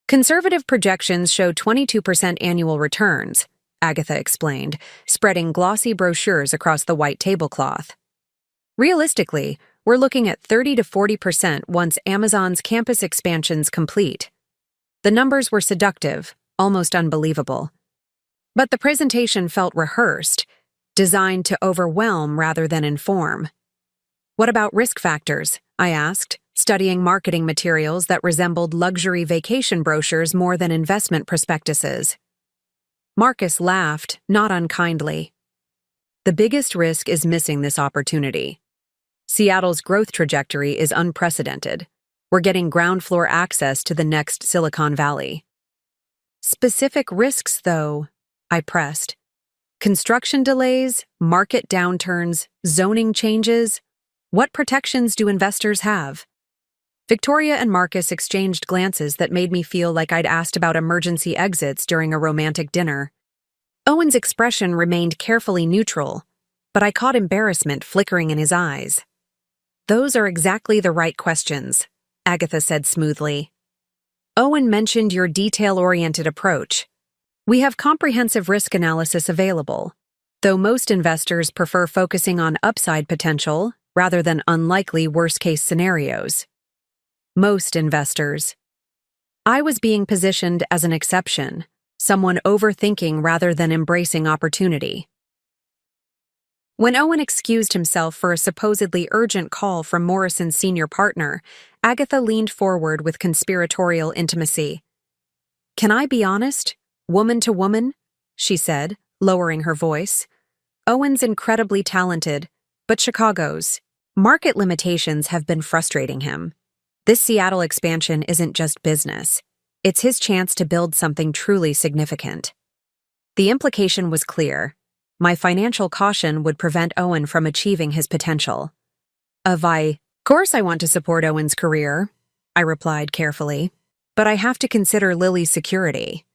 Conservative projections showed 22% annual returns, Agatha explained, spreading glossy brochures across the white tablecloth. Realistically, we're looking at 30 to 40% once Amazon's campus expansion's complete. The numbers were seductive, almost unbelievable. But the presentation felt rehearsed, designed to overwhelm rather than inform. "What about risk factors?" I asked, studying marketing materials that resembled luxury vacation brochures more than investment prospectuses. Marcus laughed, not unkindly. "The biggest risk is missing this opportunity. Seattle's growth trajectory is unprecedented. We're getting ground floor access to the next Silicon Valley." "Specific risks, though," I pressed. "Construction delays, market downturns, zoning changes." What protections do investors have? Victoria and Marcus exchanged glances that made me feel like I'd asked about emergency exits during a romantic dinner. Owen's expression remained carefully neutral, but I caught embarrassment flickering in his eyes. Those are exactly the right questions, Agatha said smoothly. Owen mentioned your detail-oriented approach. We have comprehensive risk analysis available, though most investors prefer focusing on upside potential rather than unlikely worst-case scenarios. Most investors. I was being positioned as an exception, someone overthinking rather than embracing opportunity. When Owen excused himself for a supposedly urgent call from Morrison's senior partner, Agatha leaned forward with conspiratorial intimacy. "Can I be honest? Woman to woman?" she said, lowering her voice. "Owen's incredibly talented, but Chicago's market limitations have been frustrating him. This Seattle expansion isn't just business. It's his chance to build something truly significant." The implication was clear. My financial caution would prevent Owen from achieving his potential. Of course I want to support Owen's career, I replied carefully, but I have to consider Lily's security.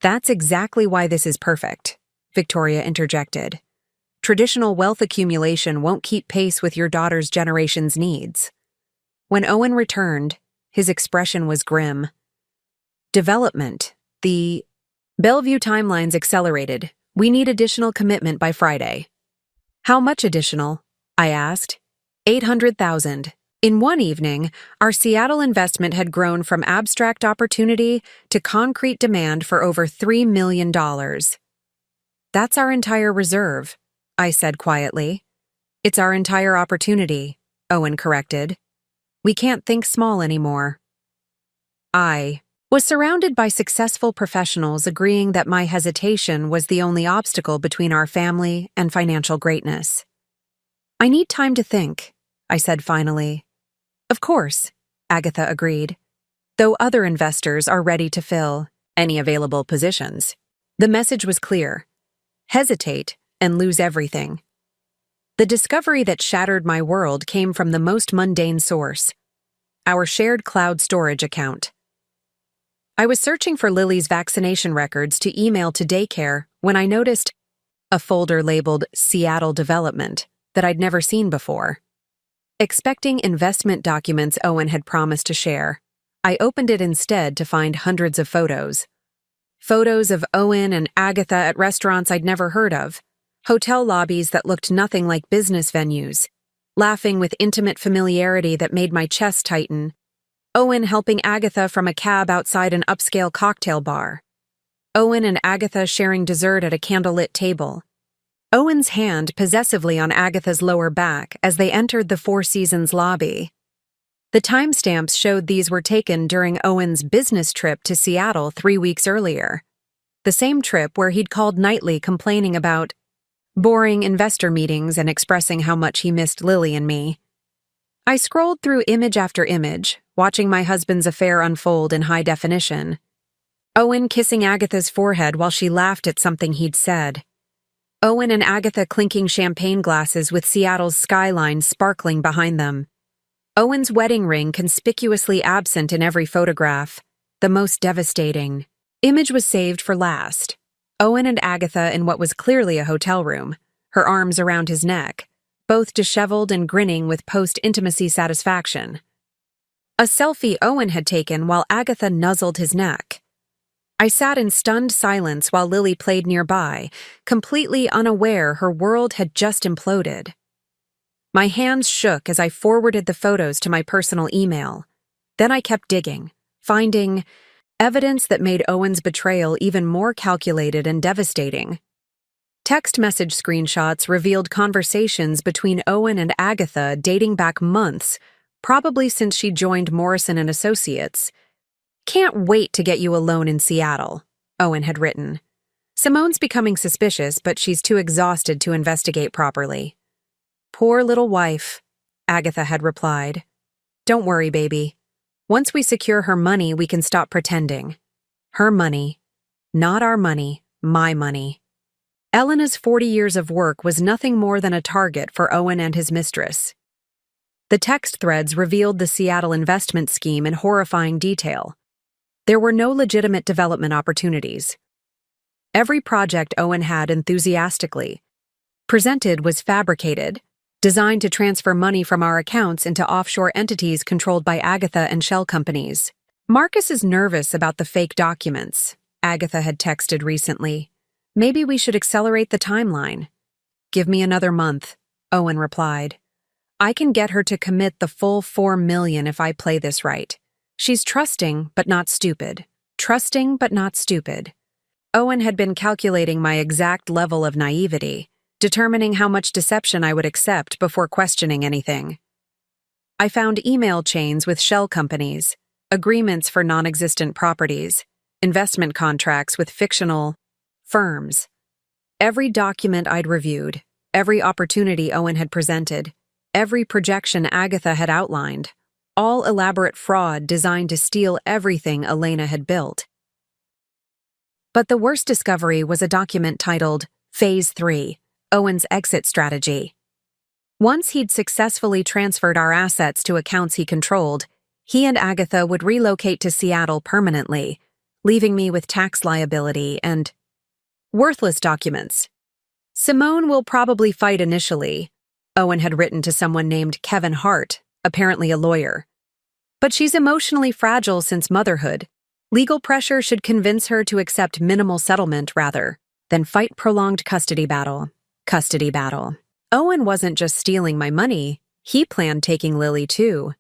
That's exactly why this is perfect, Victoria interjected. Traditional wealth accumulation won't keep pace with your daughter's generation's needs. When Owen returned, his expression was grim. Development. The Bellevue timelines accelerated. We need additional commitment by Friday. How much additional? I asked. 800,000. In one evening, our Seattle investment had grown from abstract opportunity to concrete demand for over $3 million. That's our entire reserve, I said quietly. It's our entire opportunity, Owen corrected. We can't think small anymore. I was surrounded by successful professionals agreeing that my hesitation was the only obstacle between our family and financial greatness. I need time to think, I said finally. Of course, Agatha agreed, though other investors are ready to fill any available positions. The message was clear. Hesitate and lose everything. The discovery that shattered my world came from the most mundane source, our shared cloud storage account. I was searching for Lily's vaccination records to email to daycare when I noticed a folder labeled Seattle Development that I'd never seen before. Expecting investment documents Owen had promised to share, I opened it instead to find hundreds of photos. Photos of Owen and Agatha at restaurants I'd never heard of, hotel lobbies that looked nothing like business venues, laughing with intimate familiarity that made my chest tighten, Owen helping Agatha from a cab outside an upscale cocktail bar. Owen and Agatha sharing dessert at a candlelit table. Owen's hand possessively on Agatha's lower back as they entered the Four Seasons lobby. The timestamps showed these were taken during Owen's business trip to Seattle 3 weeks earlier. The same trip where he'd called nightly complaining about boring investor meetings and expressing how much he missed Lily and me. I scrolled through image after image, watching my husband's affair unfold in high definition. Owen kissing Agatha's forehead while she laughed at something he'd said. Owen and Agatha clinking champagne glasses with Seattle's skyline sparkling behind them. Owen's wedding ring conspicuously absent in every photograph, the most devastating. Image was saved for last. Owen and Agatha in what was clearly a hotel room, her arms around his neck, both disheveled and grinning with post-intimacy satisfaction. A selfie Owen had taken while Agatha nuzzled his neck. I sat in stunned silence while Lily played nearby, completely unaware her world had just imploded. My hands shook as I forwarded the photos to my personal email. Then I kept digging, finding evidence that made Owen's betrayal even more calculated and devastating. Text message screenshots revealed conversations between Owen and Agatha dating back months, probably since she joined Morrison and Associates. "Can't wait to get you alone in Seattle," Owen had written. "Simone's becoming suspicious, but she's too exhausted to investigate properly." "Poor little wife," Agatha had replied. "Don't worry, baby. Once we secure her money, we can stop pretending. Her money. Not our money, my money." Elena's 40 years of work was nothing more than a target for Owen and his mistress. The text threads revealed the Seattle investment scheme in horrifying detail. There were no legitimate development opportunities. Every project Owen had enthusiastically presented was fabricated, designed to transfer money from our accounts into offshore entities controlled by Agatha and shell companies. Marcus is nervous about the fake documents, Agatha had texted recently. Maybe we should accelerate the timeline. Give me another month, Owen replied. I can get her to commit the full $4 million if I play this right. She's trusting, but not stupid. Trusting, but not stupid. Owen had been calculating my exact level of naivety, determining how much deception I would accept before questioning anything. I found email chains with shell companies, agreements for non-existent properties, investment contracts with fictional firms. Every document I'd reviewed, every opportunity Owen had presented, every projection Agatha had outlined, all elaborate fraud designed to steal everything Elena had built. But the worst discovery was a document titled Phase 3, Owen's Exit Strategy. Once he'd successfully transferred our assets to accounts he controlled, he and Agatha would relocate to Seattle permanently, leaving me with tax liability and worthless documents. Simone will probably fight initially, Owen had written to someone named Kevin Hart, apparently a lawyer. But she's emotionally fragile since motherhood. Legal pressure should convince her to accept minimal settlement rather than fight prolonged custody battle. Owen wasn't just stealing my money, he planned taking Lily too.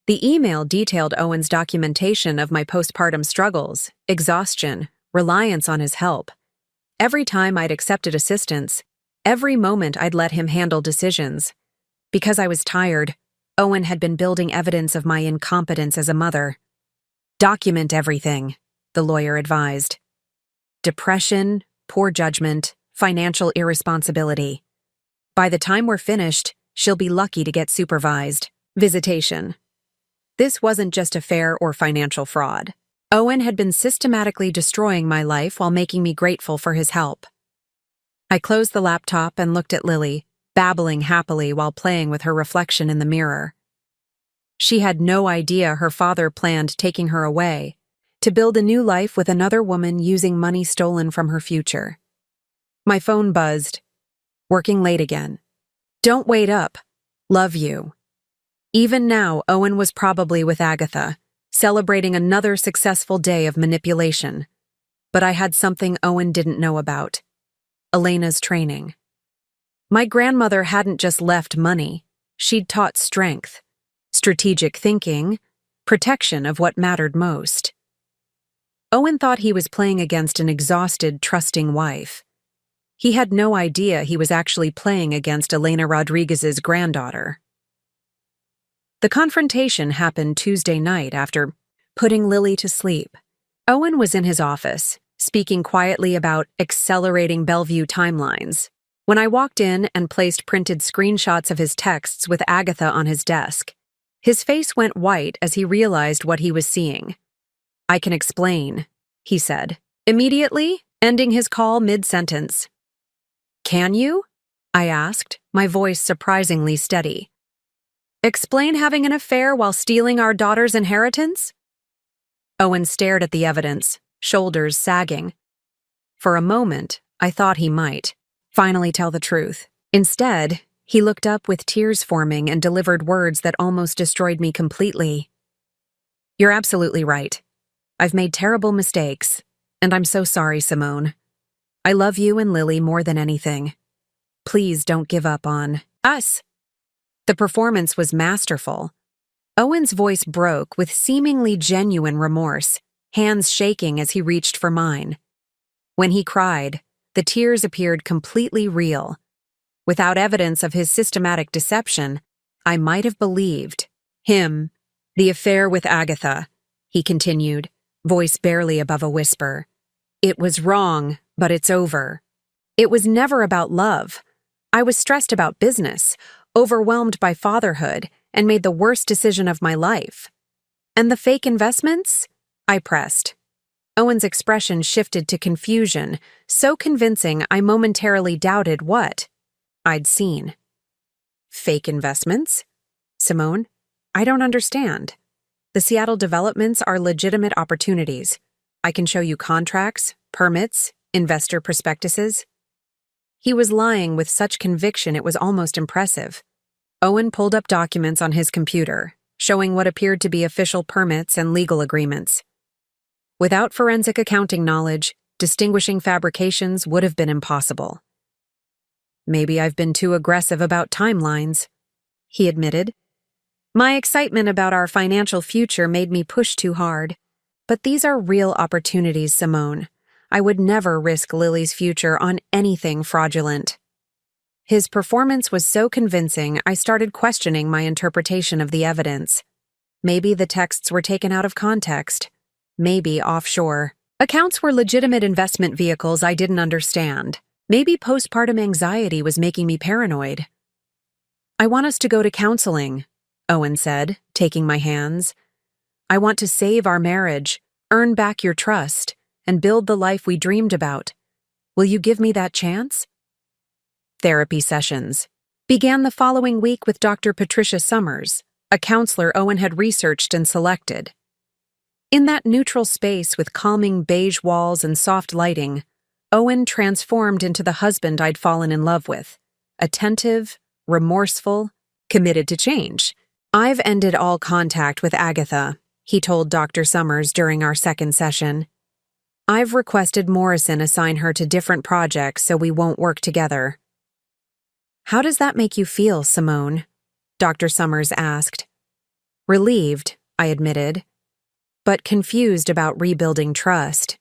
The email detailed Owen's documentation of my postpartum struggles, exhaustion, reliance on his help. Every time I'd accepted assistance, every moment I'd let him handle decisions. Because I was tired, Owen had been building evidence of my incompetence as a mother. Document everything, the lawyer advised. Depression, poor judgment, financial irresponsibility. By the time we're finished, she'll be lucky to get supervised visitation. This wasn't just affair or financial fraud. Owen had been systematically destroying my life while making me grateful for his help. I closed the laptop and looked at Lily, babbling happily while playing with her reflection in the mirror. She had no idea her father planned taking her away, to build a new life with another woman using money stolen from her future. My phone buzzed. Working late again. Don't wait up. Love you. Even now, Owen was probably with Agatha, celebrating another successful day of manipulation. But I had something Owen didn't know about. Elena's training. My grandmother hadn't just left money, she'd taught strength, strategic thinking, protection of what mattered most. Owen thought he was playing against an exhausted, trusting wife. He had no idea he was actually playing against Elena Rodriguez's granddaughter. The confrontation happened Tuesday night after putting Lily to sleep. Owen was in his office, speaking quietly about accelerating Bellevue timelines, when I walked in and placed printed screenshots of his texts with Agatha on his desk. His face went white as he realized what he was seeing. I can explain, he said, immediately ending his call mid-sentence. Can you? I asked, my voice surprisingly steady. Explain having an affair while stealing our daughter's inheritance? Owen stared at the evidence, shoulders sagging. For a moment, I thought he might finally tell the truth. Instead, he looked up with tears forming and delivered words that almost destroyed me completely. You're absolutely right. I've made terrible mistakes, and I'm so sorry, Simone. I love you and Lily more than anything. Please don't give up on us. The performance was masterful. Owen's voice broke with seemingly genuine remorse, hands shaking as he reached for mine. When he cried, the tears appeared completely real. Without evidence of his systematic deception, I might have believed him. The affair with Agatha, he continued, voice barely above a whisper. It was wrong, but it's over. It was never about love. I was stressed about business, overwhelmed by fatherhood, and made the worst decision of my life. And the fake investments? I pressed. Owen's expression shifted to confusion, so convincing I momentarily doubted what I'd seen. Fake investments? Simone, I don't understand. The Seattle developments are legitimate opportunities. I can show you contracts, permits, investor prospectuses. He was lying with such conviction it was almost impressive. Owen pulled up documents on his computer, showing what appeared to be official permits and legal agreements. Without forensic accounting knowledge, distinguishing fabrications would have been impossible. Maybe I've been too aggressive about timelines, he admitted. My excitement about our financial future made me push too hard. But these are real opportunities, Simone. I would never risk Lily's future on anything fraudulent. His performance was so convincing, I started questioning my interpretation of the evidence. Maybe the texts were taken out of context. Maybe offshore. Accounts were legitimate investment vehicles I didn't understand. Maybe postpartum anxiety was making me paranoid. I want us to go to counseling, Owen said, taking my hands. I want to save our marriage, earn back your trust, and build the life we dreamed about. Will you give me that chance? Therapy sessions began the following week with Dr. Patricia Summers, a counselor Owen had researched and selected. In that neutral space with calming beige walls and soft lighting, Owen transformed into the husband I'd fallen in love with, attentive, remorseful, committed to change. I've ended all contact with Agatha, he told Dr. Summers during our second session. I've requested Morrison assign her to different projects so we won't work together. How does that make you feel, Simone? Dr. Summers asked. Relieved, I admitted, but confused about rebuilding trust.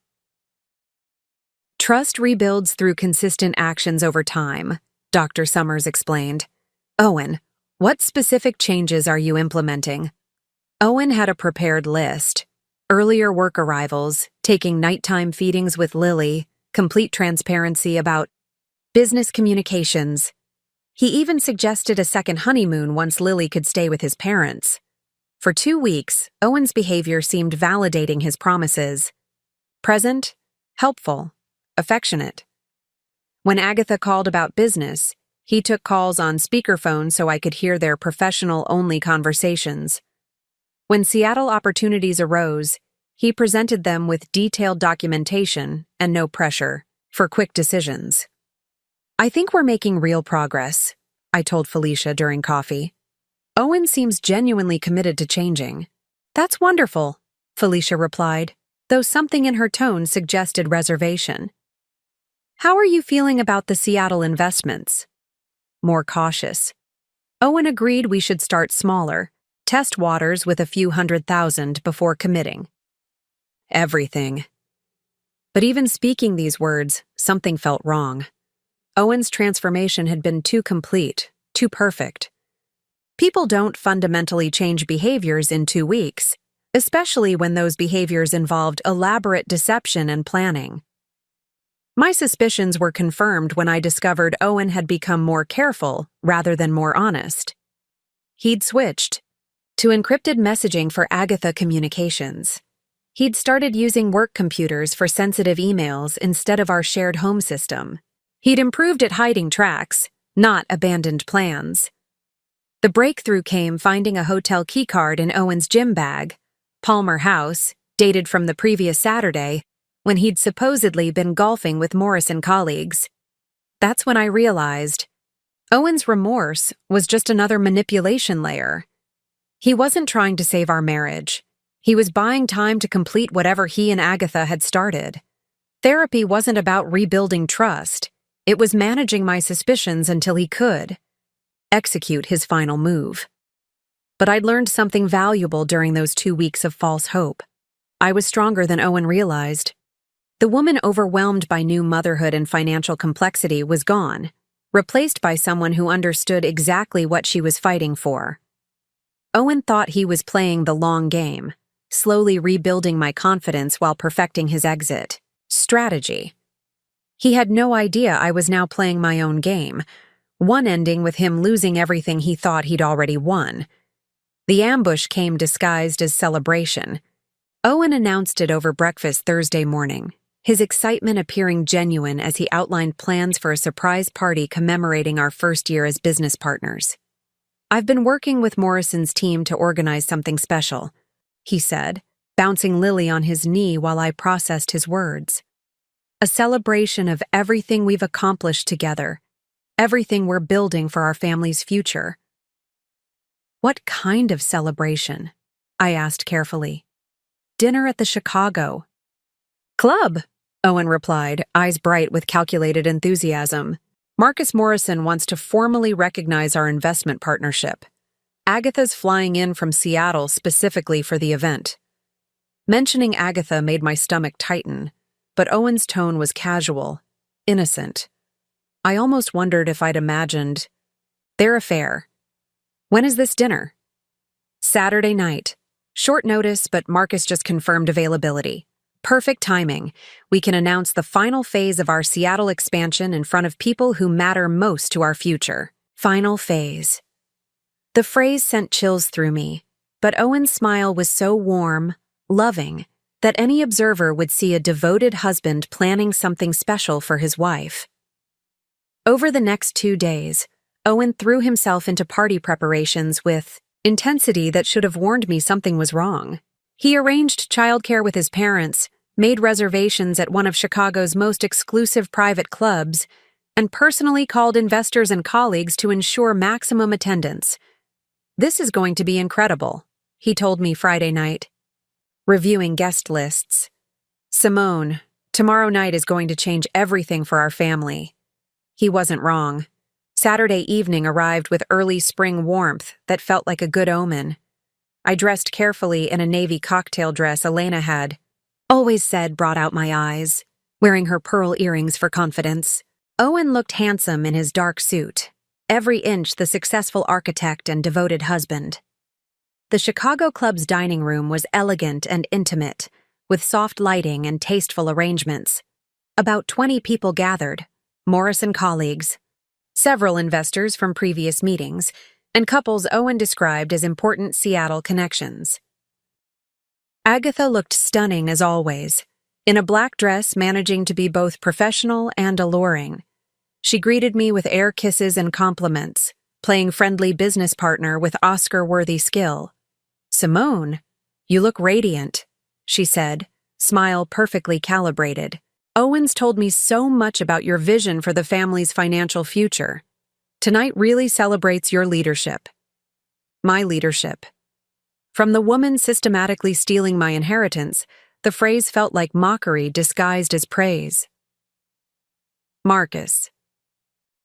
Trust rebuilds through consistent actions over time, Dr. Summers explained. Owen, what specific changes are you implementing? Owen had a prepared list. Earlier work arrivals, taking nighttime feedings with Lily, complete transparency about business communications. He even suggested a second honeymoon once Lily could stay with his parents. For 2 weeks, Owen's behavior seemed validating his promises. Present, helpful, affectionate. When Agatha called about business, he took calls on speakerphone so I could hear their professional-only conversations. When Seattle opportunities arose, he presented them with detailed documentation and no pressure for quick decisions. I think we're making real progress, I told Felicia during coffee. Owen seems genuinely committed to changing. That's wonderful, Felicia replied, though something in her tone suggested reservation. How are you feeling about the Seattle investments? More cautious. Owen agreed we should start smaller, test waters with a few $100,000 before committing. Everything. But even speaking these words, something felt wrong. Owen's transformation had been too complete, too perfect. People don't fundamentally change behaviors in 2 weeks, especially when those behaviors involved elaborate deception and planning. My suspicions were confirmed when I discovered Owen had become more careful rather than more honest. He'd switched to encrypted messaging for Agatha communications. He'd started using work computers for sensitive emails instead of our shared home system. He'd improved at hiding tracks, not abandoned plans. The breakthrough came finding a hotel keycard in Owen's gym bag, Palmer House, dated from the previous Saturday, when he'd supposedly been golfing with Morrison colleagues. That's when I realized Owen's remorse was just another manipulation layer. He wasn't trying to save our marriage. He was buying time to complete whatever he and Agatha had started. Therapy wasn't about rebuilding trust. It was managing my suspicions until he could execute his final move. But I'd learned something valuable during those 2 weeks of false hope. I was stronger than Owen realized. The woman overwhelmed by new motherhood and financial complexity was gone, replaced by someone who understood exactly what she was fighting for. Owen thought he was playing the long game, slowly rebuilding my confidence while perfecting his exit strategy. He had no idea I was now playing my own game, one ending with him losing everything he thought he'd already won. The ambush came disguised as celebration. Owen announced it over breakfast Thursday morning, his excitement appearing genuine as he outlined plans for a surprise party commemorating our first year as business partners. I've been working with Morrison's team to organize something special, he said, bouncing Lily on his knee while I processed his words. A celebration of everything we've accomplished together, everything we're building for our family's future. What kind of celebration? I asked carefully. Dinner at the Chicago Club, Owen replied, eyes bright with calculated enthusiasm. Marcus Morrison wants to formally recognize our investment partnership. Agatha's flying in from Seattle specifically for the event. Mentioning Agatha made my stomach tighten, but Owen's tone was casual, innocent. I almost wondered if I'd imagined their affair. When is this dinner? Saturday night. Short notice, but Marcus just confirmed availability. Perfect timing. We can announce the final phase of our Seattle expansion in front of people who matter most to our future. Final phase. The phrase sent chills through me, but Owen's smile was so warm, loving, that any observer would see a devoted husband planning something special for his wife. Over the next 2 days, Owen threw himself into party preparations with intensity that should have warned me something was wrong. He arranged childcare with his parents, made reservations at one of Chicago's most exclusive private clubs, and personally called investors and colleagues to ensure maximum attendance. This is going to be incredible, he told me Friday night. Reviewing guest lists. Simone, tomorrow night is going to change everything for our family. He wasn't wrong. Saturday evening arrived with early spring warmth that felt like a good omen. I dressed carefully in a navy cocktail dress Elena had always said brought out my eyes, wearing her pearl earrings for confidence. Owen looked handsome in his dark suit, every inch the successful architect and devoted husband. The Chicago Club's dining room was elegant and intimate, with soft lighting and tasteful arrangements. About 20 people gathered, Morrison colleagues, several investors from previous meetings, and couples Owen described as important Seattle connections. Agatha looked stunning as always, in a black dress managing to be both professional and alluring. She greeted me with air kisses and compliments, playing friendly business partner with Oscar-worthy skill. Simone, you look radiant, she said, smile perfectly calibrated. Owens told me so much about your vision for the family's financial future. Tonight really celebrates your leadership. My leadership. From the woman systematically stealing my inheritance, the phrase felt like mockery disguised as praise. Marcus.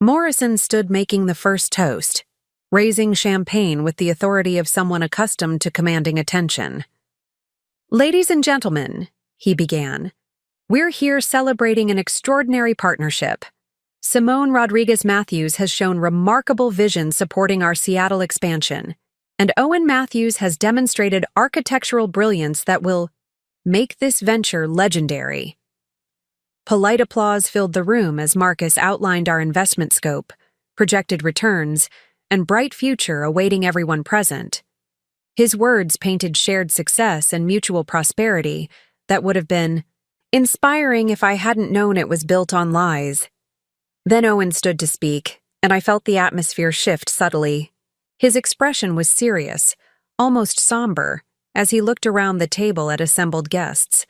Morrison stood making the first toast, raising champagne with the authority of someone accustomed to commanding attention. Ladies and gentlemen, he began, we're here celebrating an extraordinary partnership. Simone Rodriguez-Matthews has shown remarkable vision supporting our Seattle expansion, and Owen Matthews has demonstrated architectural brilliance that will make this venture legendary. Polite applause filled the room as Marcus outlined our investment scope, projected returns, and bright future awaiting everyone present. His words painted shared success and mutual prosperity that would have been inspiring if I hadn't known it was built on lies. Then Owen stood to speak, and I felt the atmosphere shift subtly. His expression was serious, almost somber, as he looked around the table at assembled guests.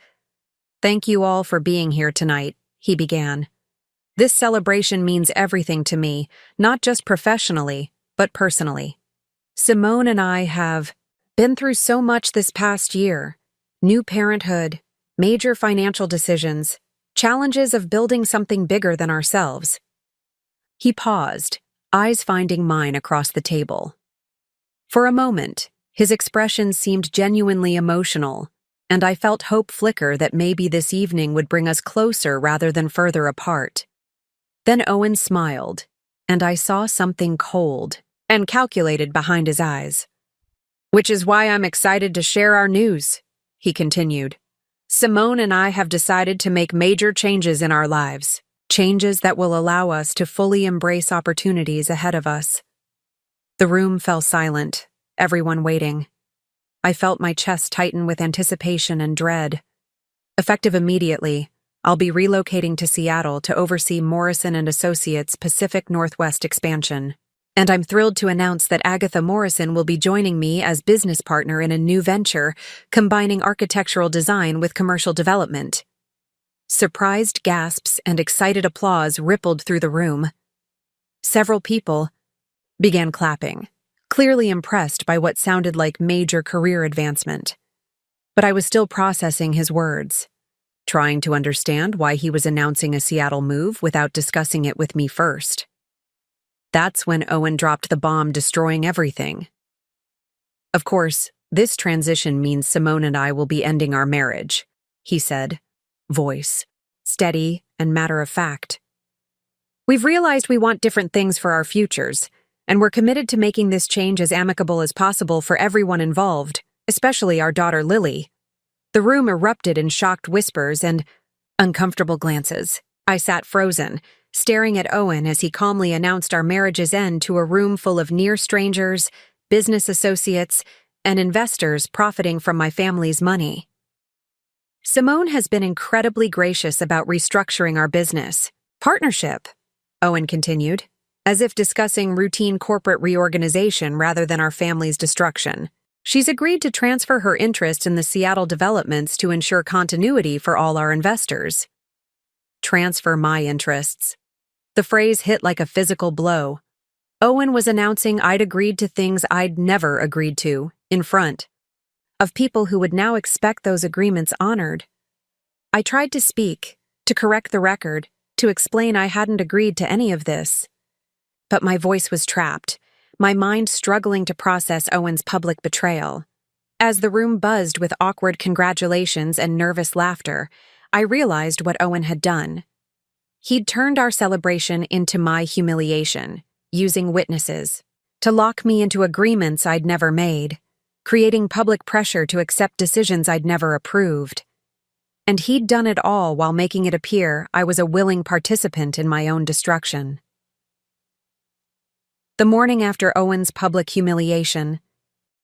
Thank you all for being here tonight, he began. This celebration means everything to me, not just professionally, but personally. Simone and I have been through so much this past year. New parenthood, major financial decisions, challenges of building something bigger than ourselves. He paused, eyes finding mine across the table. For a moment, his expression seemed genuinely emotional, and I felt hope flicker that maybe this evening would bring us closer rather than further apart. Then Owen smiled, and I saw something cold and calculated behind his eyes. Which is why I'm excited to share our news, he continued. Simone and I have decided to make major changes in our lives, changes that will allow us to fully embrace opportunities ahead of us. The room fell silent, everyone waiting. I felt my chest tighten with anticipation and dread. Effective immediately, I'll be relocating to Seattle to oversee Morrison & Associates' Pacific Northwest expansion. And I'm thrilled to announce that Agatha Morrison will be joining me as business partner in a new venture, combining architectural design with commercial development. Surprised gasps and excited applause rippled through the room. Several people began clapping, clearly impressed by what sounded like major career advancement. But I was still processing his words, trying to understand why he was announcing a Seattle move without discussing it with me first. That's when Owen dropped the bomb, destroying everything. Of course, this transition means Simone and I will be ending our marriage, he said, voice steady and matter-of-fact. We've realized we want different things for our futures, and we're committed to making this change as amicable as possible for everyone involved, especially our daughter Lily. The room erupted in shocked whispers and uncomfortable glances. I sat frozen, staring at Owen as he calmly announced our marriage's end to a room full of near strangers, business associates, and investors profiting from my family's money. Simone has been incredibly gracious about restructuring our business partnership, Owen continued, as if discussing routine corporate reorganization rather than our family's destruction. She's agreed to transfer her interest in the Seattle developments to ensure continuity for all our investors. Transfer my interests. The phrase hit like a physical blow. Owen was announcing I'd agreed to things I'd never agreed to, in front of people who would now expect those agreements honored. I tried to speak, to correct the record, to explain I hadn't agreed to any of this. But my voice was trapped, my mind struggling to process Owen's public betrayal. As the room buzzed with awkward congratulations and nervous laughter, I realized what Owen had done. He'd turned our celebration into my humiliation, using witnesses to lock me into agreements I'd never made, creating public pressure to accept decisions I'd never approved. And he'd done it all while making it appear I was a willing participant in my own destruction. The morning after Owen's public humiliation,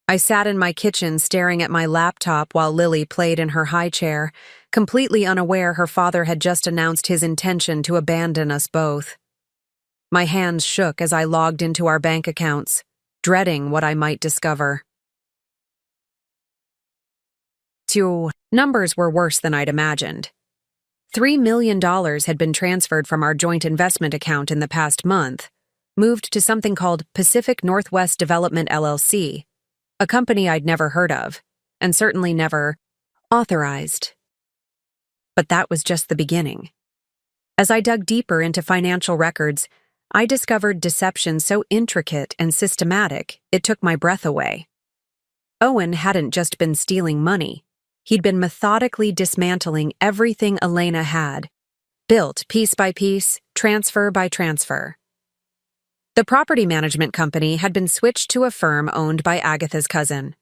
I sat in my kitchen staring at my laptop while Lily played in her high chair, completely unaware her father had just announced his intention to abandon us both. My hands shook as I logged into our bank accounts, dreading what I might discover. Two numbers were worse than I'd imagined. $3 million had been transferred from our joint investment account in the past month, moved to something called Pacific Northwest Development LLC, a company I'd never heard of, and certainly never authorized. But that was just the beginning. As I dug deeper into financial records, I discovered deception so intricate and systematic it took my breath away. Owen hadn't just been stealing money. He'd been methodically dismantling everything Elena had, built piece by piece, transfer by transfer. The property management company had been switched to a firm owned by Agatha's cousin.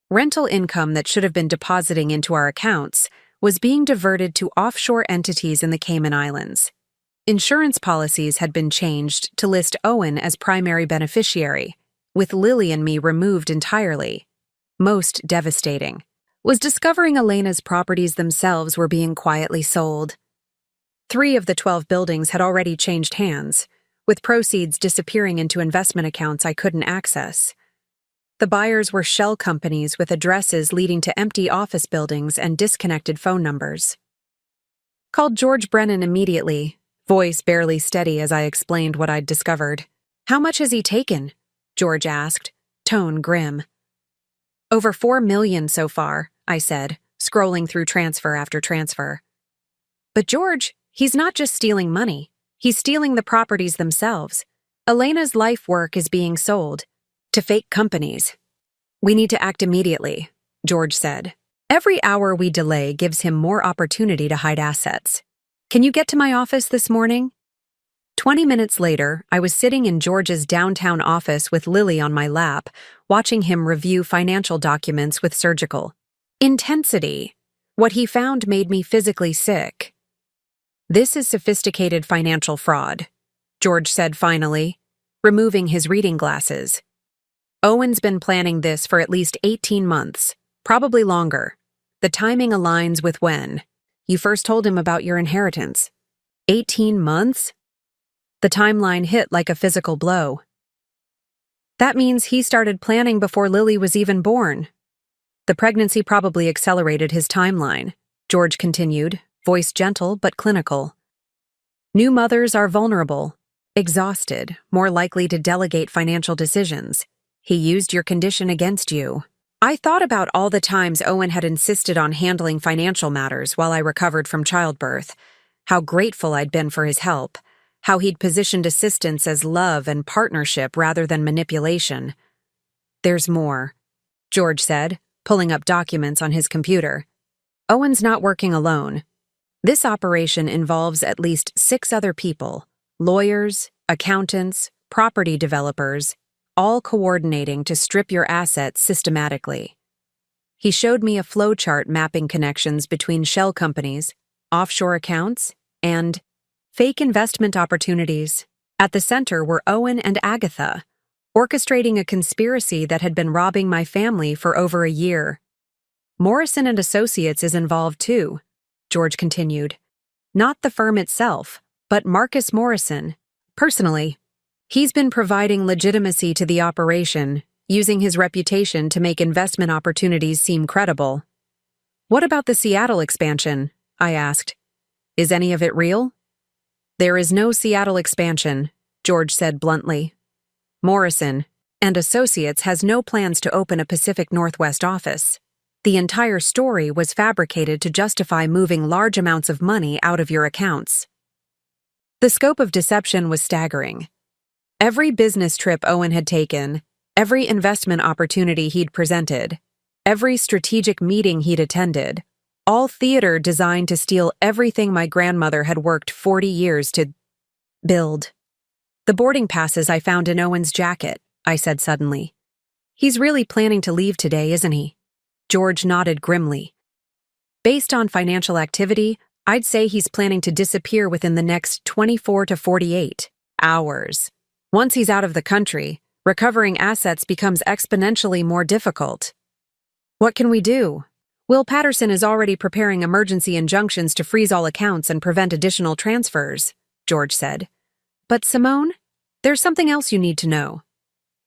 Rental income that should have been depositing into our accounts was being diverted to offshore entities in the Cayman Islands. Insurance policies had been changed to list Owen as primary beneficiary, with Lily and me removed entirely. Most devastating was discovering Elena's properties themselves were being quietly sold. 3 of the 12 buildings had already changed hands, with proceeds disappearing into investment accounts I couldn't access. The buyers were shell companies with addresses leading to empty office buildings and disconnected phone numbers. Called George Brennan immediately, voice barely steady as I explained what I'd discovered. "How much has he taken?" George asked, tone grim. "Over $4 million so far," I said, scrolling through transfer after transfer. "But George, he's not just stealing money. He's stealing the properties themselves. Elena's life work is being sold to fake companies." "We need to act immediately," George said. "Every hour we delay gives him more opportunity to hide assets. Can you get to my office this morning?" 20 minutes later, I was sitting in George's downtown office with Lily on my lap, watching him review financial documents with surgical intensity. What he found made me physically sick. "This is sophisticated financial fraud," George said finally, removing his reading glasses. "Owen's been planning this for at least 18 months, probably longer. The timing aligns with when you first told him about your inheritance." 18 months? The timeline hit like a physical blow. That means he started planning before Lily was even born. The pregnancy probably accelerated his timeline, George continued, voice gentle but clinical. New mothers are vulnerable, exhausted, more likely to delegate financial decisions. He used your condition against you. I thought about all the times Owen had insisted on handling financial matters while I recovered from childbirth, how grateful I'd been for his help, how he'd positioned assistance as love and partnership rather than manipulation. There's more, George said, pulling up documents on his computer. Owen's not working alone. This operation involves at least 6 other people, lawyers, accountants, property developers, all coordinating to strip your assets systematically. He showed me a flowchart mapping connections between shell companies, offshore accounts, and fake investment opportunities. At the center were Owen and Agatha, orchestrating a conspiracy that had been robbing my family for over a year. Morrison and Associates is involved too, George continued. Not the firm itself, but Marcus Morrison. Personally, he's been providing legitimacy to the operation, using his reputation to make investment opportunities seem credible. What about the Seattle expansion? I asked. Is any of it real? There is no Seattle expansion, George said bluntly. Morrison and Associates has no plans to open a Pacific Northwest office. The entire story was fabricated to justify moving large amounts of money out of your accounts. The scope of deception was staggering. Every business trip Owen had taken, every investment opportunity he'd presented, every strategic meeting he'd attended, all theater designed to steal everything my grandmother had worked 40 years to build. The boarding passes I found in Owen's jacket, I said suddenly. He's really planning to leave today, isn't he? George nodded grimly. Based on financial activity, I'd say he's planning to disappear within the next 24 to 48 hours. Once he's out of the country, recovering assets becomes exponentially more difficult. What can we do? Will Patterson is already preparing emergency injunctions to freeze all accounts and prevent additional transfers, George said. But Simone, there's something else you need to know.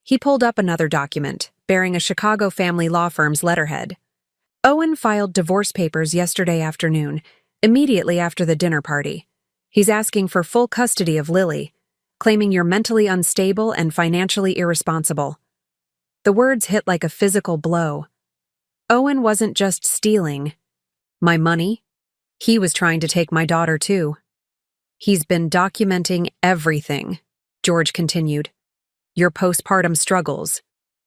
He pulled up another document, bearing a Chicago family law firm's letterhead. Owen filed divorce papers yesterday afternoon, immediately after the dinner party. He's asking for full custody of Lily, claiming you're mentally unstable and financially irresponsible. The words hit like a physical blow. Owen wasn't just stealing my money. He was trying to take my daughter too. He's been documenting everything, George continued. Your postpartum struggles,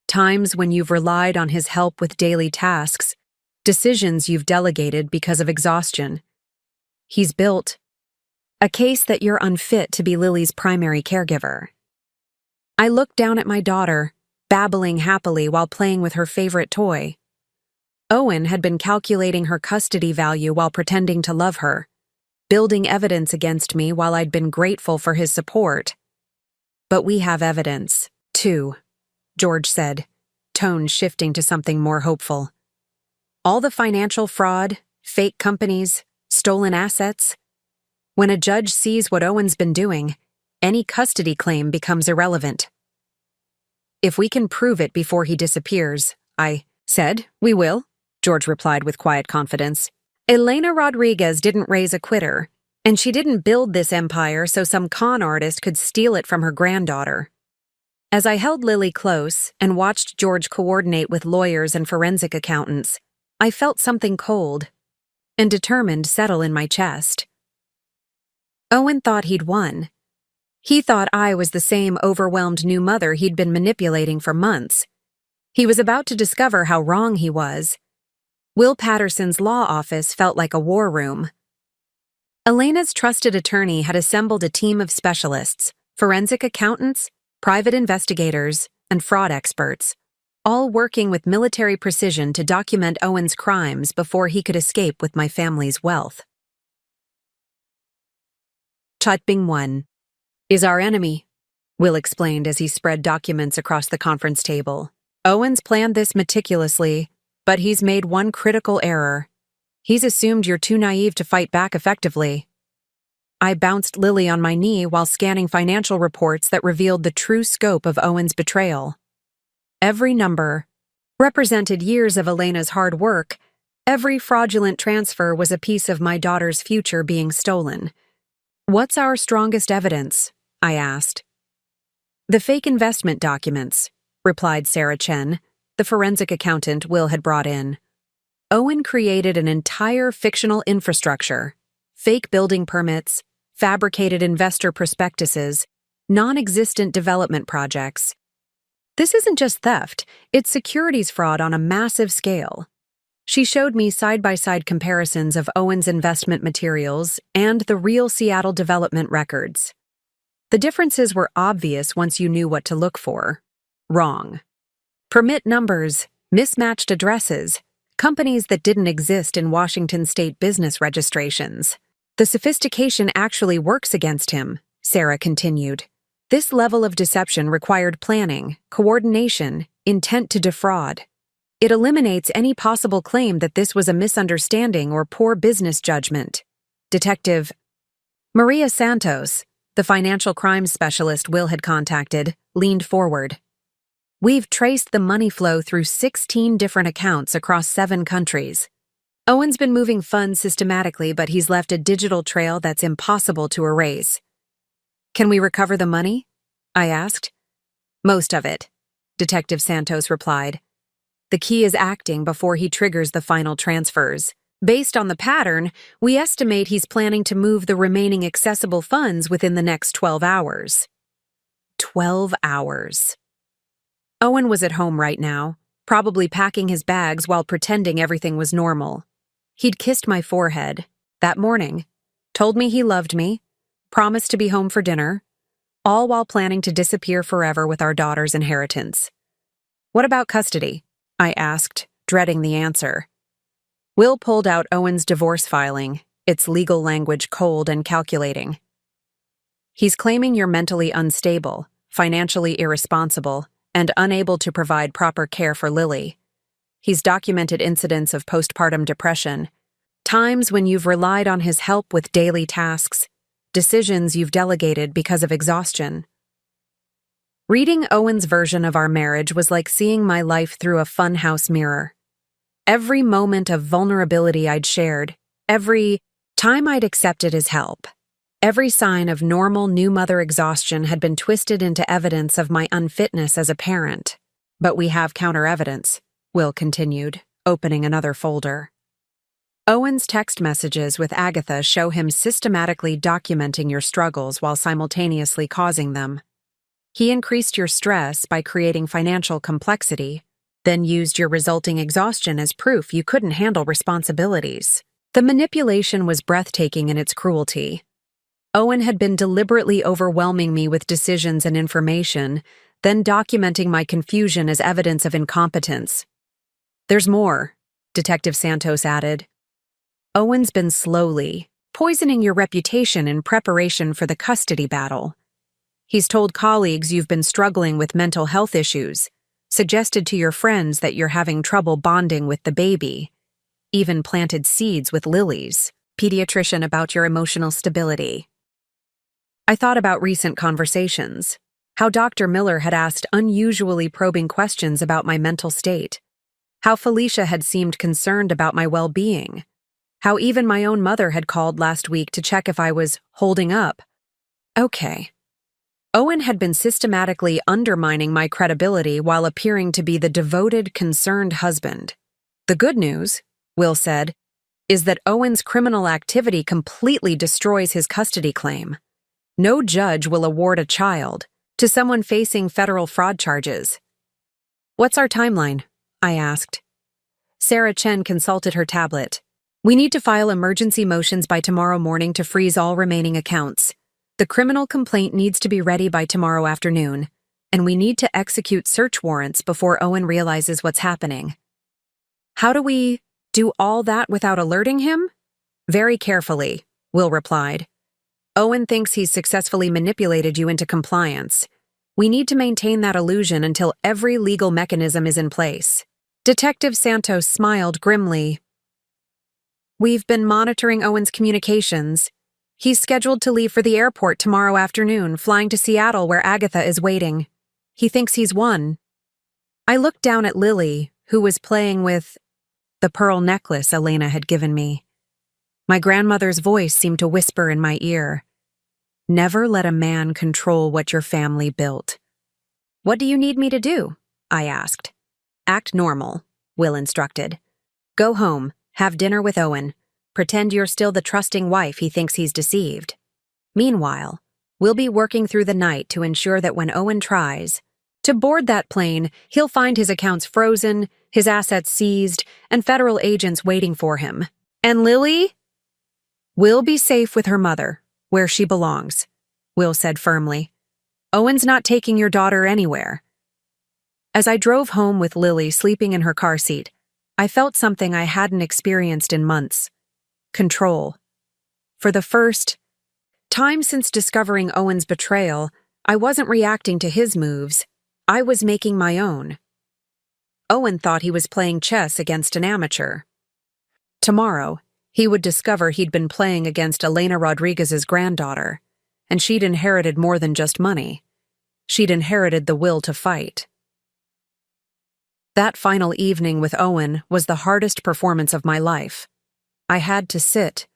times when you've relied on his help with daily tasks, decisions you've delegated because of exhaustion. He's built a case that you're unfit to be Lily's primary caregiver. I looked down at my daughter, babbling happily while playing with her favorite toy. Owen had been calculating her custody value while pretending to love her, building evidence against me while I'd been grateful for his support. But we have evidence, too, George said, tone shifting to something more hopeful. All the financial fraud, fake companies, stolen assets. When a judge sees what Owen's been doing, any custody claim becomes irrelevant. If we can prove it before he disappears, I said, we will, George replied with quiet confidence. Elena Rodriguez didn't raise a quitter, and she didn't build this empire so some con artist could steal it from her granddaughter. As I held Lily close and watched George coordinate with lawyers and forensic accountants, I felt something cold and determined settle in my chest. Owen thought he'd won. He thought I was the same overwhelmed new mother he'd been manipulating for months. He was about to discover how wrong he was. Will Patterson's law office felt like a war room. Elena's trusted attorney had assembled a team of specialists, forensic accountants, private investigators, and fraud experts, all working with military precision to document Owen's crimes before he could escape with my family's wealth. Chutbing 1 is our enemy, Will explained as he spread documents across the conference table. Owen's planned this meticulously, but he's made one critical error. He's assumed you're too naive to fight back effectively. I bounced Lily on my knee while scanning financial reports that revealed the true scope of Owen's betrayal. Every number represented years of Elena's hard work. Every fraudulent transfer was a piece of my daughter's future being stolen. "What's our strongest evidence?" I asked. "The fake investment documents," replied Sarah Chen, the forensic accountant Will had brought in. Owen created an entire fictional infrastructure, fake building permits, fabricated investor prospectuses, non-existent development projects. This isn't just theft, it's securities fraud on a massive scale. She showed me side-by-side comparisons of Owen's investment materials and the real Seattle development records. The differences were obvious once you knew what to look for. Wrong. Permit numbers, mismatched addresses, companies that didn't exist in Washington state business registrations. The sophistication actually works against him, Sarah continued. This level of deception required planning, coordination, intent to defraud. It eliminates any possible claim that this was a misunderstanding or poor business judgment. Detective Maria Santos, the financial crimes specialist Will had contacted, leaned forward. "We've traced the money flow through 16 different accounts across 7 countries. Owen's been moving funds systematically, but he's left a digital trail that's impossible to erase." "Can we recover the money?" I asked. "Most of it," Detective Santos replied. "The key is acting before he triggers the final transfers. Based on the pattern, we estimate he's planning to move the remaining accessible funds within the next 12 hours. 12 hours. Owen was at home right now, probably packing his bags while pretending everything was normal. He'd kissed my forehead that morning, told me he loved me, promised to be home for dinner, all while planning to disappear forever with our daughter's inheritance. "What about custody?" I asked, dreading the answer. Will pulled out Owen's divorce filing, its legal language cold and calculating. "He's claiming you're mentally unstable, financially irresponsible, and unable to provide proper care for Lily. He's documented incidents of postpartum depression, times when you've relied on his help with daily tasks, decisions you've delegated because of exhaustion." Reading Owen's version of our marriage was like seeing my life through a funhouse mirror. Every moment of vulnerability I'd shared, every time I'd accepted his help, every sign of normal new mother exhaustion had been twisted into evidence of my unfitness as a parent. "But we have counter-evidence," Will continued, opening another folder. "Owen's text messages with Agatha show him systematically documenting your struggles while simultaneously causing them. He increased your stress by creating financial complexity, then used your resulting exhaustion as proof you couldn't handle responsibilities. The manipulation was breathtaking in its cruelty. Owen had been deliberately overwhelming me with decisions and information, then documenting my confusion as evidence of incompetence. "There's more," Detective Santos added. "Owen's been slowly poisoning your reputation in preparation for the custody battle. He's told colleagues you've been struggling with mental health issues, suggested to your friends that you're having trouble bonding with the baby, even planted seeds with Lily's pediatrician about your emotional stability." I thought about recent conversations, how Dr. Miller had asked unusually probing questions about my mental state, how Felicia had seemed concerned about my well-being, how even my own mother had called last week to check if I was holding up. Okay. Owen had been systematically undermining my credibility while appearing to be the devoted, concerned husband. The good news, Will said, is that Owen's criminal activity completely destroys his custody claim. No judge will award a child to someone facing federal fraud charges. "What's our timeline?" I asked. Sarah Chen consulted her tablet. "We need to file emergency motions by tomorrow morning to freeze all remaining accounts. The criminal complaint needs to be ready by tomorrow afternoon, and we need to execute search warrants before Owen realizes what's happening." "How do we do all that without alerting him?" "Very carefully," Will replied. "Owen thinks he's successfully manipulated you into compliance. We need to maintain that illusion until every legal mechanism is in place." Detective Santos smiled grimly. "We've been monitoring Owen's communications. He's scheduled to leave for the airport tomorrow afternoon, flying to Seattle where Agatha is waiting. He thinks he's won." I looked down at Lily, who was playing with the pearl necklace Elena had given me. My grandmother's voice seemed to whisper in my ear. Never let a man control what your family built. What do you need me to do? I asked. Act normal, Will instructed. Go home, have dinner with Owen. Pretend you're still the trusting wife he thinks he's deceived. Meanwhile, we'll be working through the night to ensure that when Owen tries to board that plane, he'll find his accounts frozen, his assets seized, and federal agents waiting for him. And Lily? Will be safe with her mother, where she belongs, Will said firmly. Owen's not taking your daughter anywhere. As I drove home with Lily sleeping in her car seat, I felt something I hadn't experienced in months. Control. For the first time since discovering Owen's betrayal, I wasn't reacting to his moves. I was making my own. Owen thought he was playing chess against an amateur. Tomorrow, he would discover he'd been playing against Elena Rodriguez's granddaughter, and she'd inherited more than just money. She'd inherited the will to fight. That final evening with Owen was the hardest performance of my life. I had to sit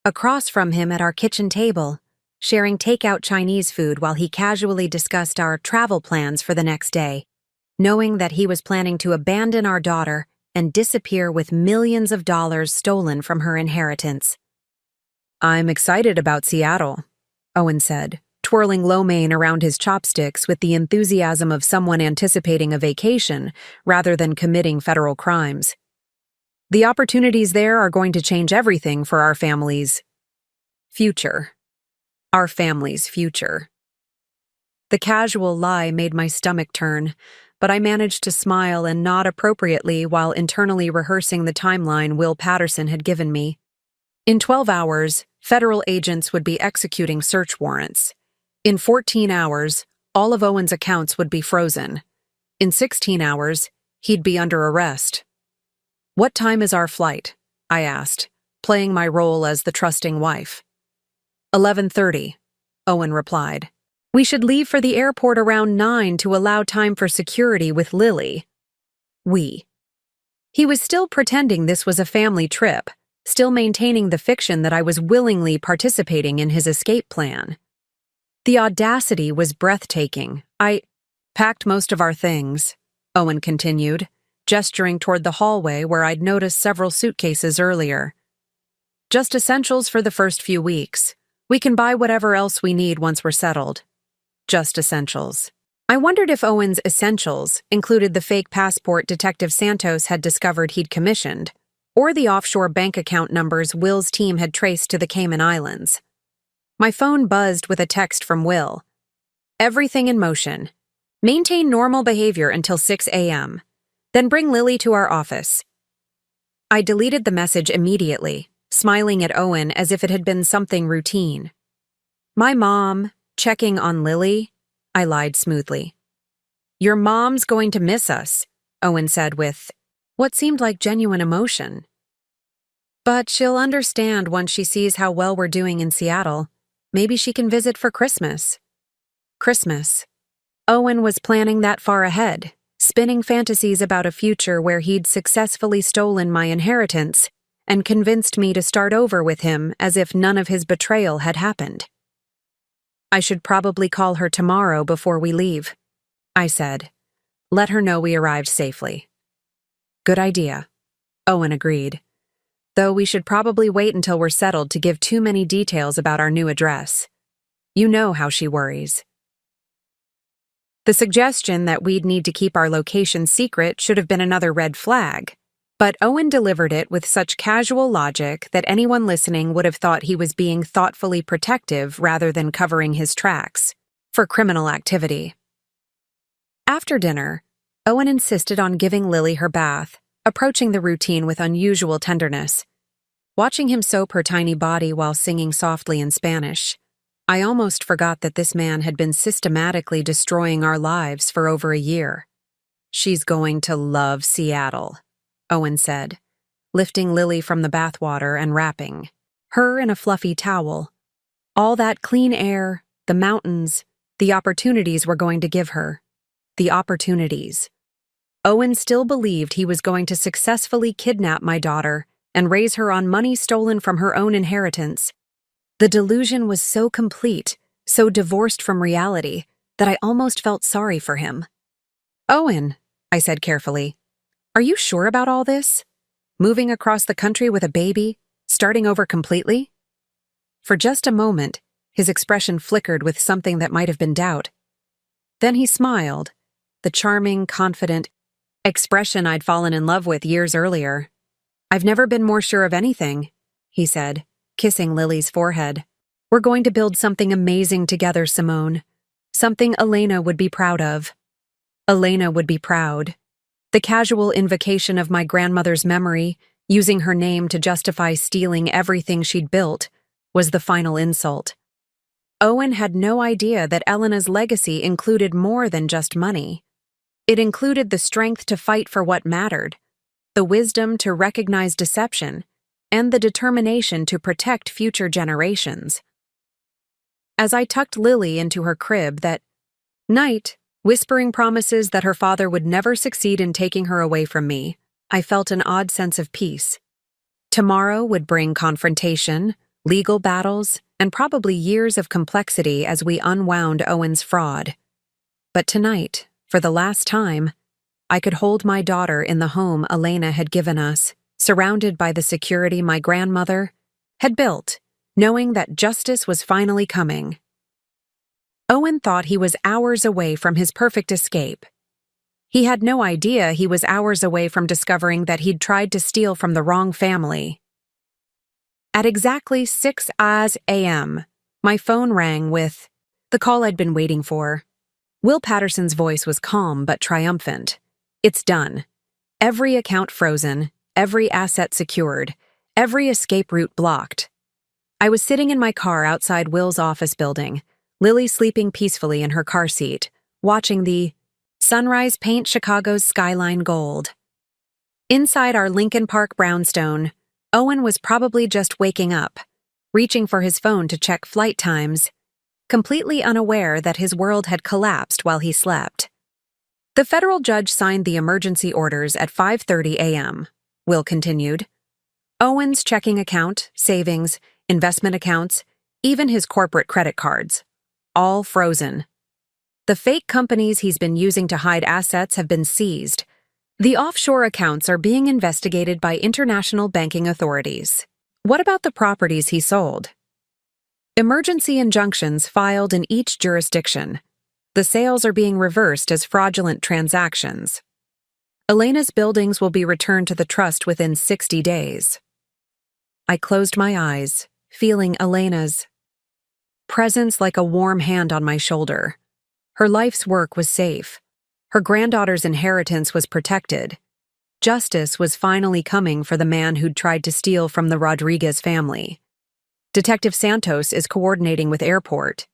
across from him at our kitchen table, sharing takeout Chinese food while he casually discussed our travel plans for the next day, knowing that he was planning to abandon our daughter and disappear with millions of dollars stolen from her inheritance. I'm excited about Seattle, Owen said, twirling lo mein around his chopsticks with the enthusiasm of someone anticipating a vacation rather than committing federal crimes. The opportunities there are going to change everything for our family's future. Our family's future. The casual lie made my stomach turn, but I managed to smile and nod appropriately while internally rehearsing the timeline Will Patterson had given me. In 12 hours, federal agents would be executing search warrants. In 14 hours, all of Owen's accounts would be frozen. In 16 hours, he'd be under arrest. What time is our flight? I asked, playing my role as the trusting wife. 11:30, Owen replied. We should leave for the airport around 9 to allow time for security with Lily. He was still pretending this was a family trip, still maintaining the fiction that I was willingly participating in his escape plan. The audacity was breathtaking. I packed most of our things, Owen continued, gesturing toward the hallway where I'd noticed several suitcases earlier. Just essentials for the first few weeks. We can buy whatever else we need once we're settled. Just essentials. I wondered if Owen's essentials included the fake passport Detective Santos had discovered he'd commissioned, or the offshore bank account numbers Will's team had traced to the Cayman Islands. My phone buzzed with a text from Will. Everything in motion. Maintain normal behavior until 6 a.m. Then bring Lily to our office. I deleted the message immediately, smiling at Owen as if it had been something routine. My mom, checking on Lily, I lied smoothly. Your mom's going to miss us, Owen said with what seemed like genuine emotion. But she'll understand once she sees how well we're doing in Seattle. Maybe she can visit for Christmas. Christmas. Owen was planning that far ahead, spinning fantasies about a future where he'd successfully stolen my inheritance and convinced me to start over with him as if none of his betrayal had happened. I should probably call her tomorrow before we leave, I said. Let her know we arrived safely. Good idea, Owen agreed. Though we should probably wait until we're settled to give too many details about our new address. You know how she worries. The suggestion that we'd need to keep our location secret should have been another red flag, but Owen delivered it with such casual logic that anyone listening would have thought he was being thoughtfully protective rather than covering his tracks for criminal activity. After dinner, Owen insisted on giving Lily her bath, approaching the routine with unusual tenderness. Watching him soap her tiny body while singing softly in Spanish, I almost forgot that this man had been systematically destroying our lives for over a year. She's going to love Seattle, Owen said, lifting Lily from the bathwater and wrapping her in a fluffy towel. All that clean air, the mountains, the opportunities we're going to give her. The opportunities. Owen still believed he was going to successfully kidnap my daughter and raise her on money stolen from her own inheritance. The delusion was so complete, so divorced from reality, that I almost felt sorry for him. "Owen," I said carefully, "are you sure about all this? Moving across the country with a baby, starting over completely?" For just a moment, his expression flickered with something that might have been doubt. Then he smiled, the charming, confident expression I'd fallen in love with years earlier. "I've never been more sure of anything," he said, kissing Lily's forehead. "We're going to build something amazing together, Simone. Something Elena would be proud of." Elena would be proud. The casual invocation of my grandmother's memory, using her name to justify stealing everything she'd built, was the final insult. Owen had no idea that Elena's legacy included more than just money. It included the strength to fight for what mattered, the wisdom to recognize deception, and the determination to protect future generations. As I tucked Lily into her crib that night, whispering promises that her father would never succeed in taking her away from me, I felt an odd sense of peace. Tomorrow would bring confrontation, legal battles, and probably years of complexity as we unwound Owen's fraud. But tonight, for the last time, I could hold my daughter in the home Elena had given us, surrounded by the security my grandmother had built, knowing that justice was finally coming. Owen thought he was hours away from his perfect escape. He had no idea he was hours away from discovering that he'd tried to steal from the wrong family. At exactly 6 a.m., my phone rang with the call I'd been waiting for. Will Patterson's voice was calm but triumphant. "It's done. Every account frozen, every asset secured, every escape route blocked." I was sitting in my car outside Will's office building, Lily sleeping peacefully in her car seat, watching the sunrise paint Chicago's skyline gold. Inside our Lincoln Park brownstone, Owen was probably just waking up, reaching for his phone to check flight times, completely unaware that his world had collapsed while he slept. "The federal judge signed the emergency orders at 5:30 a.m., Will continued. "Owen's checking account, savings, investment accounts, even his corporate credit cards, all frozen. The fake companies he's been using to hide assets have been seized. The offshore accounts are being investigated by international banking authorities. What about the properties he sold? Emergency injunctions filed in each jurisdiction. The sales are being reversed as fraudulent transactions. Elena's buildings will be returned to the trust within 60 days. I closed my eyes, feeling Elena's presence like a warm hand on my shoulder. Her life's work was safe. Her granddaughter's inheritance was protected. Justice was finally coming for the man who'd tried to steal from the Rodriguez family. Detective Santos is coordinating with airport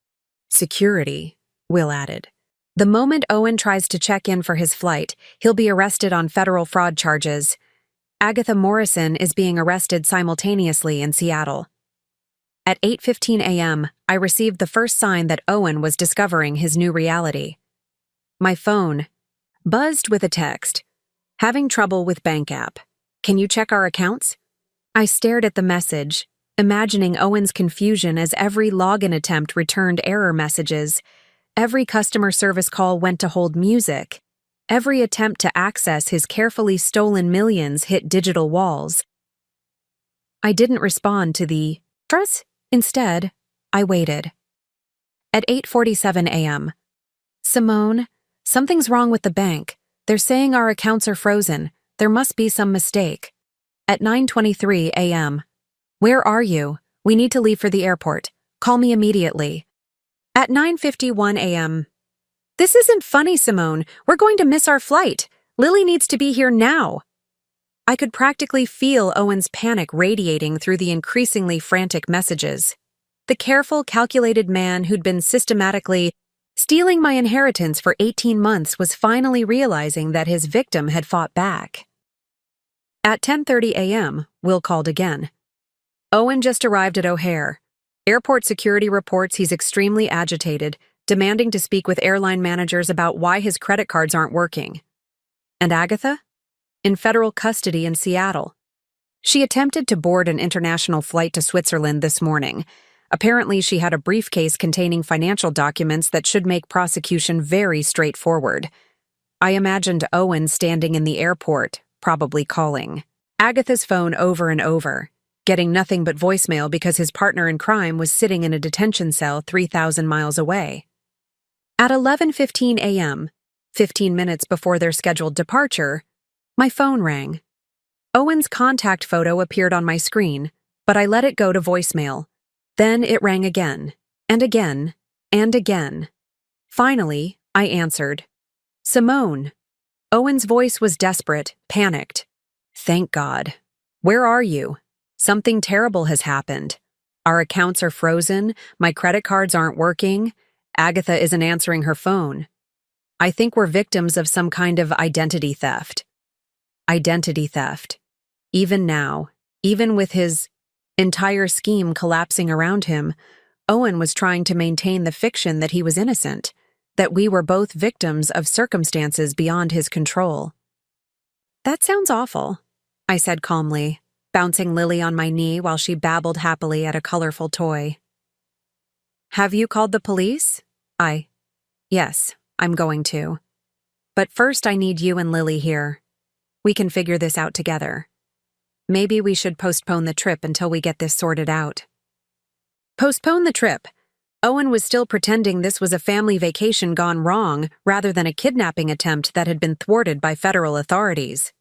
security, Will added. The moment Owen tries to check in for his flight, he'll be arrested on federal fraud charges. Agatha Morrison is being arrested simultaneously in Seattle. At 8:15 a.m., I received the first sign that Owen was discovering his new reality. My phone buzzed with a text. "Having trouble with bank app. Can you check our accounts?" I stared at the message, imagining Owen's confusion as every login attempt returned error messages. Every customer service call went to hold music. Every attempt to access his carefully stolen millions hit digital walls. I didn't respond to the trust. Instead, I waited. At 8:47 a.m., "Simone, something's wrong with the bank. They're saying our accounts are frozen. There must be some mistake." At 9:23 a.m., "Where are you? We need to leave for the airport. Call me immediately." At 9:51 a.m., "This isn't funny, Simone. We're going to miss our flight. Lily needs to be here now." I could practically feel Owen's panic radiating through the increasingly frantic messages. The careful, calculated man who'd been systematically stealing my inheritance for 18 months was finally realizing that his victim had fought back. At 10:30 a.m., Will called again. "Owen just arrived at O'Hare. Airport security reports he's extremely agitated, demanding to speak with airline managers about why his credit cards aren't working." And Agatha? In federal custody in Seattle. She attempted to board an international flight to Switzerland this morning. Apparently, she had a briefcase containing financial documents that should make prosecution very straightforward. I imagined Owen standing in the airport, probably calling Agatha's phone over and over, getting nothing but voicemail because his partner in crime was sitting in a detention cell 3,000 miles away. At 11:15 a.m., 15 minutes before their scheduled departure, my phone rang. Owen's contact photo appeared on my screen, but I let it go to voicemail. Then it rang again, and again, and again. Finally, I answered. Simone. Owen's voice was desperate, panicked. Thank God. Where are you? Something terrible has happened. Our accounts are frozen, my credit cards aren't working, Agatha isn't answering her phone. I think we're victims of some kind of identity theft. Identity theft. Even now, even with his entire scheme collapsing around him, Owen was trying to maintain the fiction that he was innocent, that we were both victims of circumstances beyond his control. That sounds awful, I said calmly, bouncing Lily on my knee while she babbled happily at a colorful toy. Have you called the police? Yes, I'm going to. But first I need you and Lily here. We can figure this out together. Maybe we should postpone the trip until we get this sorted out. Postpone the trip? Owen was still pretending this was a family vacation gone wrong rather than a kidnapping attempt that had been thwarted by federal authorities.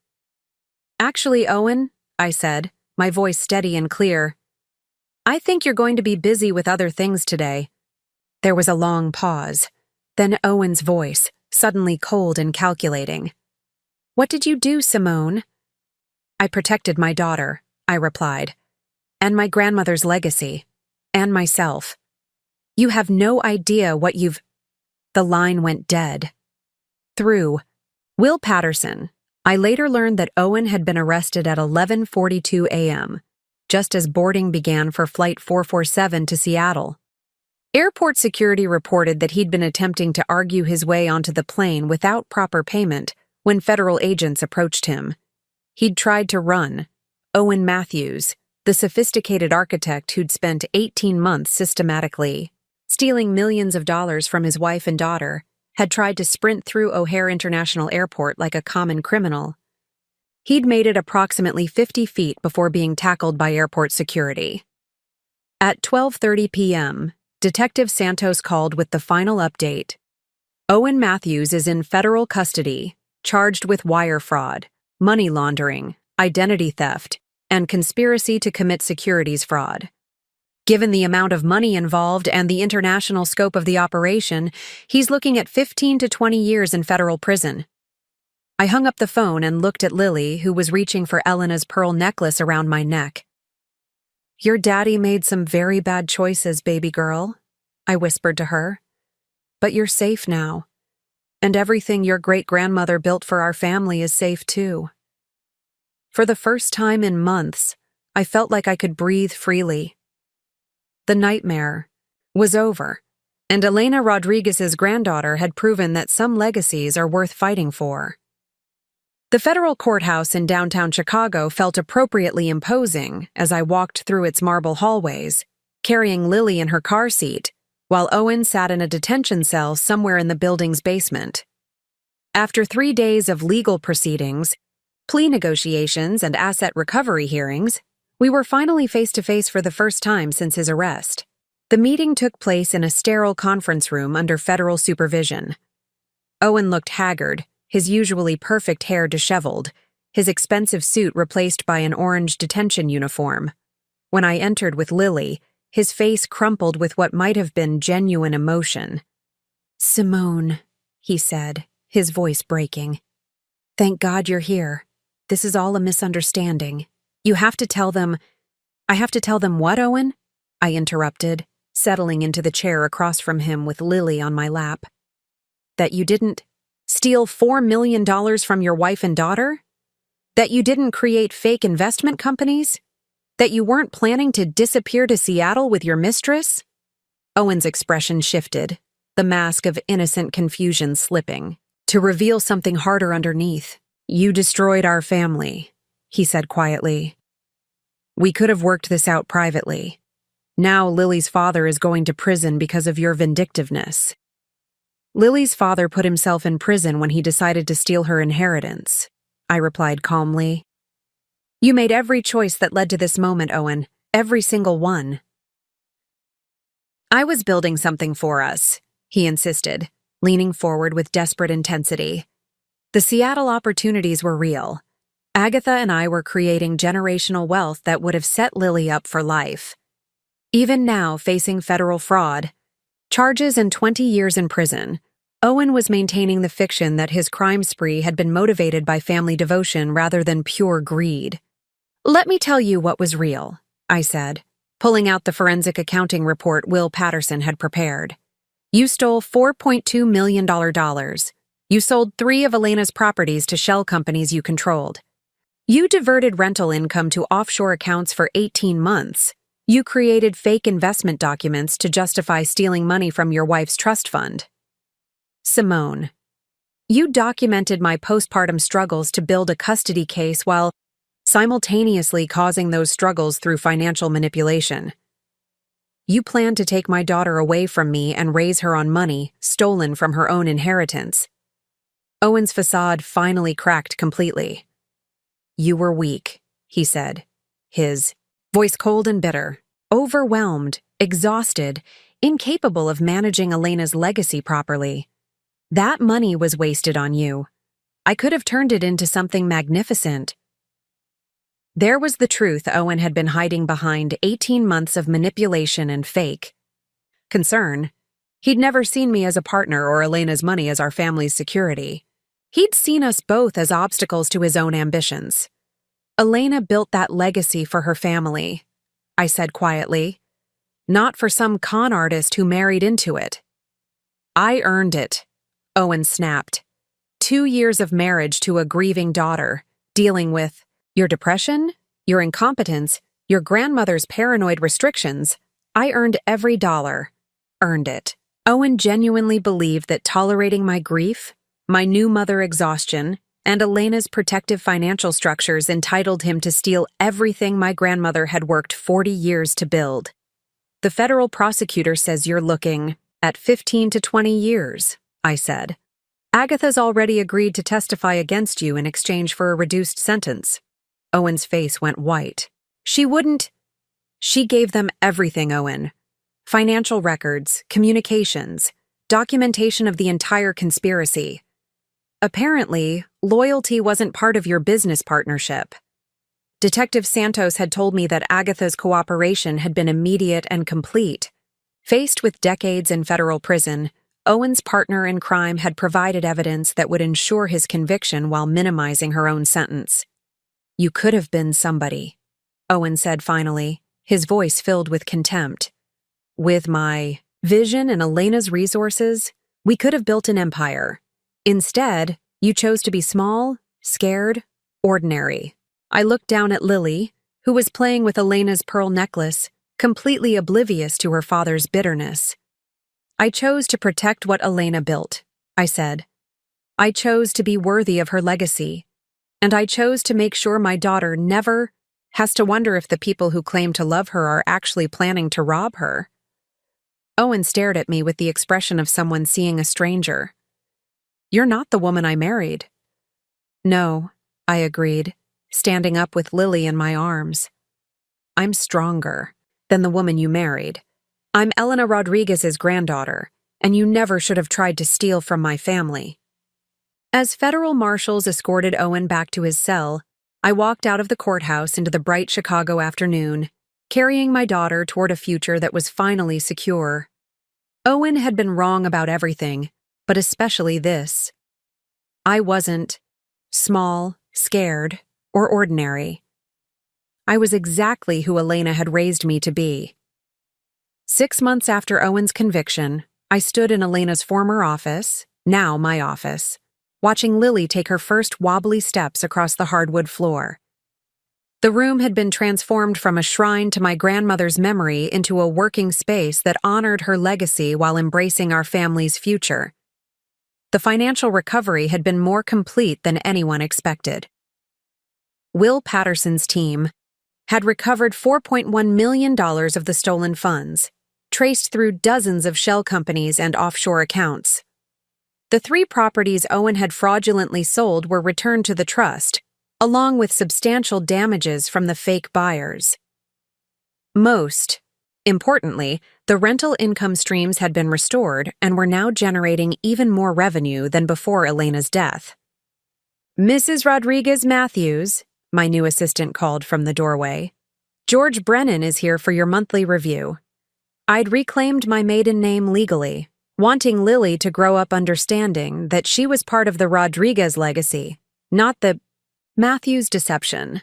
Actually, Owen, I said, my voice steady and clear, I think you're going to be busy with other things today. There was a long pause. Then Owen's voice, suddenly cold and calculating. What did you do, Simone? I protected my daughter, I replied, and my grandmother's legacy, and myself. You have no idea what you've... The line went dead. Through Will Patterson, I later learned that Owen had been arrested at 11:42 a.m., just as boarding began for Flight 447 to Seattle. Airport security reported that he'd been attempting to argue his way onto the plane without proper payment when federal agents approached him. He'd tried to run. Owen Matthews, the sophisticated architect who'd spent 18 months systematically stealing millions of dollars from his wife and daughter, had tried to sprint through O'Hare International Airport like a common criminal. He'd made it approximately 50 feet before being tackled by airport security. At 12:30 p.m., Detective Santos called with the final update. Owen Matthews is in federal custody, charged with wire fraud, money laundering, identity theft, and conspiracy to commit securities fraud. Given the amount of money involved and the international scope of the operation, he's looking at 15 to 20 years in federal prison. I hung up the phone and looked at Lily, who was reaching for Elena's pearl necklace around my neck. Your daddy made some very bad choices, baby girl, I whispered to her. But you're safe now. And everything your great-grandmother built for our family is safe too. For the first time in months, I felt like I could breathe freely. The nightmare was over, and Elena Rodriguez's granddaughter had proven that some legacies are worth fighting for. The federal courthouse in downtown Chicago felt appropriately imposing as I walked through its marble hallways, carrying Lily in her car seat, while Owen sat in a detention cell somewhere in the building's basement. After 3 days of legal proceedings, plea negotiations, and asset recovery hearings, we were finally face-to-face for the first time since his arrest. The meeting took place in a sterile conference room under federal supervision. Owen looked haggard, his usually perfect hair disheveled, his expensive suit replaced by an orange detention uniform. When I entered with Lily, his face crumpled with what might have been genuine emotion. Simone, he said, his voice breaking. Thank God you're here. This is all a misunderstanding. You have to tell them... I have to tell them what, Owen? I interrupted, settling into the chair across from him with Lily on my lap. That you didn't steal $4 million from your wife and daughter? That you didn't create fake investment companies? That you weren't planning to disappear to Seattle with your mistress? Owen's expression shifted, the mask of innocent confusion slipping, to reveal something harder underneath. You destroyed our family, he said quietly. We could have worked this out privately. Now Lily's father is going to prison because of your vindictiveness. Lily's father put himself in prison when he decided to steal her inheritance, I replied calmly. You made every choice that led to this moment, Owen. Every single one. I was building something for us, he insisted, leaning forward with desperate intensity. The Seattle opportunities were real. Agatha and I were creating generational wealth that would have set Lily up for life. Even now, facing federal fraud, charges and 20 years in prison, Owen was maintaining the fiction that his crime spree had been motivated by family devotion rather than pure greed. Let me tell you what was real, I said, pulling out the forensic accounting report Will Patterson had prepared. You stole $4.2 million. You sold 3 of Elena's properties to shell companies you controlled. You diverted rental income to offshore accounts for 18 months. You created fake investment documents to justify stealing money from your wife's trust fund. Simone, you documented my postpartum struggles to build a custody case while simultaneously causing those struggles through financial manipulation. You planned to take my daughter away from me and raise her on money stolen from her own inheritance. Owen's facade finally cracked completely. You were weak, he said, his voice cold and bitter, overwhelmed, exhausted, incapable of managing Elena's legacy properly. That money was wasted on you. I could have turned it into something magnificent. There was the truth Owen had been hiding behind 18 months of manipulation and fake concern. He'd never seen me as a partner or Elena's money as our family's security. He'd seen us both as obstacles to his own ambitions. Elena built that legacy for her family, I said quietly, not for some con artist who married into it. I earned it, Owen snapped. 2 years of marriage to a grieving daughter, dealing with your depression, your incompetence, your grandmother's paranoid restrictions. I earned every dollar. Earned it. Owen genuinely believed that tolerating my grief, my new mother exhaustion, and Elena's protective financial structures entitled him to steal everything my grandmother had worked 40 years to build. The federal prosecutor says you're looking at 15 to 20 years, I said. Agatha's already agreed to testify against you in exchange for a reduced sentence. Owen's face went white. She wouldn't. She gave them everything, Owen. Financial records, communications, documentation of the entire conspiracy. Apparently, loyalty wasn't part of your business partnership. Detective Santos had told me that Agatha's cooperation had been immediate and complete. Faced with decades in federal prison, Owen's partner in crime had provided evidence that would ensure his conviction while minimizing her own sentence. You could have been somebody, Owen said finally, his voice filled with contempt. With my vision and Elena's resources, we could have built an empire. Instead, you chose to be small, scared, ordinary. I looked down at Lily, who was playing with Elena's pearl necklace, completely oblivious to her father's bitterness. I chose to protect what Elena built, I said. I chose to be worthy of her legacy, and I chose to make sure my daughter never has to wonder if the people who claim to love her are actually planning to rob her. Owen stared at me with the expression of someone seeing a stranger. You're not the woman I married. No, I agreed, standing up with Lily in my arms. I'm stronger than the woman you married. I'm Elena Rodriguez's granddaughter, and you never should have tried to steal from my family. As federal marshals escorted Owen back to his cell, I walked out of the courthouse into the bright Chicago afternoon, carrying my daughter toward a future that was finally secure. Owen had been wrong about everything, but especially this. I wasn't small, scared, or ordinary. I was exactly who Elena had raised me to be. 6 months after Owen's conviction, I stood in Elena's former office, now my office, watching Lily take her first wobbly steps across the hardwood floor. The room had been transformed from a shrine to my grandmother's memory into a working space that honored her legacy while embracing our family's future. The financial recovery had been more complete than anyone expected. Will Patterson's team had recovered $4.1 million of the stolen funds, traced through dozens of shell companies and offshore accounts. The 3 properties Owen had fraudulently sold were returned to the trust, along with substantial damages from the fake buyers. Most importantly, the rental income streams had been restored and were now generating even more revenue than before Elena's death. "Mrs. Rodriguez-Matthews," my new assistant called from the doorway, "George Brennan is here for your monthly review." I'd reclaimed my maiden name legally, wanting Lily to grow up understanding that she was part of the Rodriguez legacy, not the Matthews deception.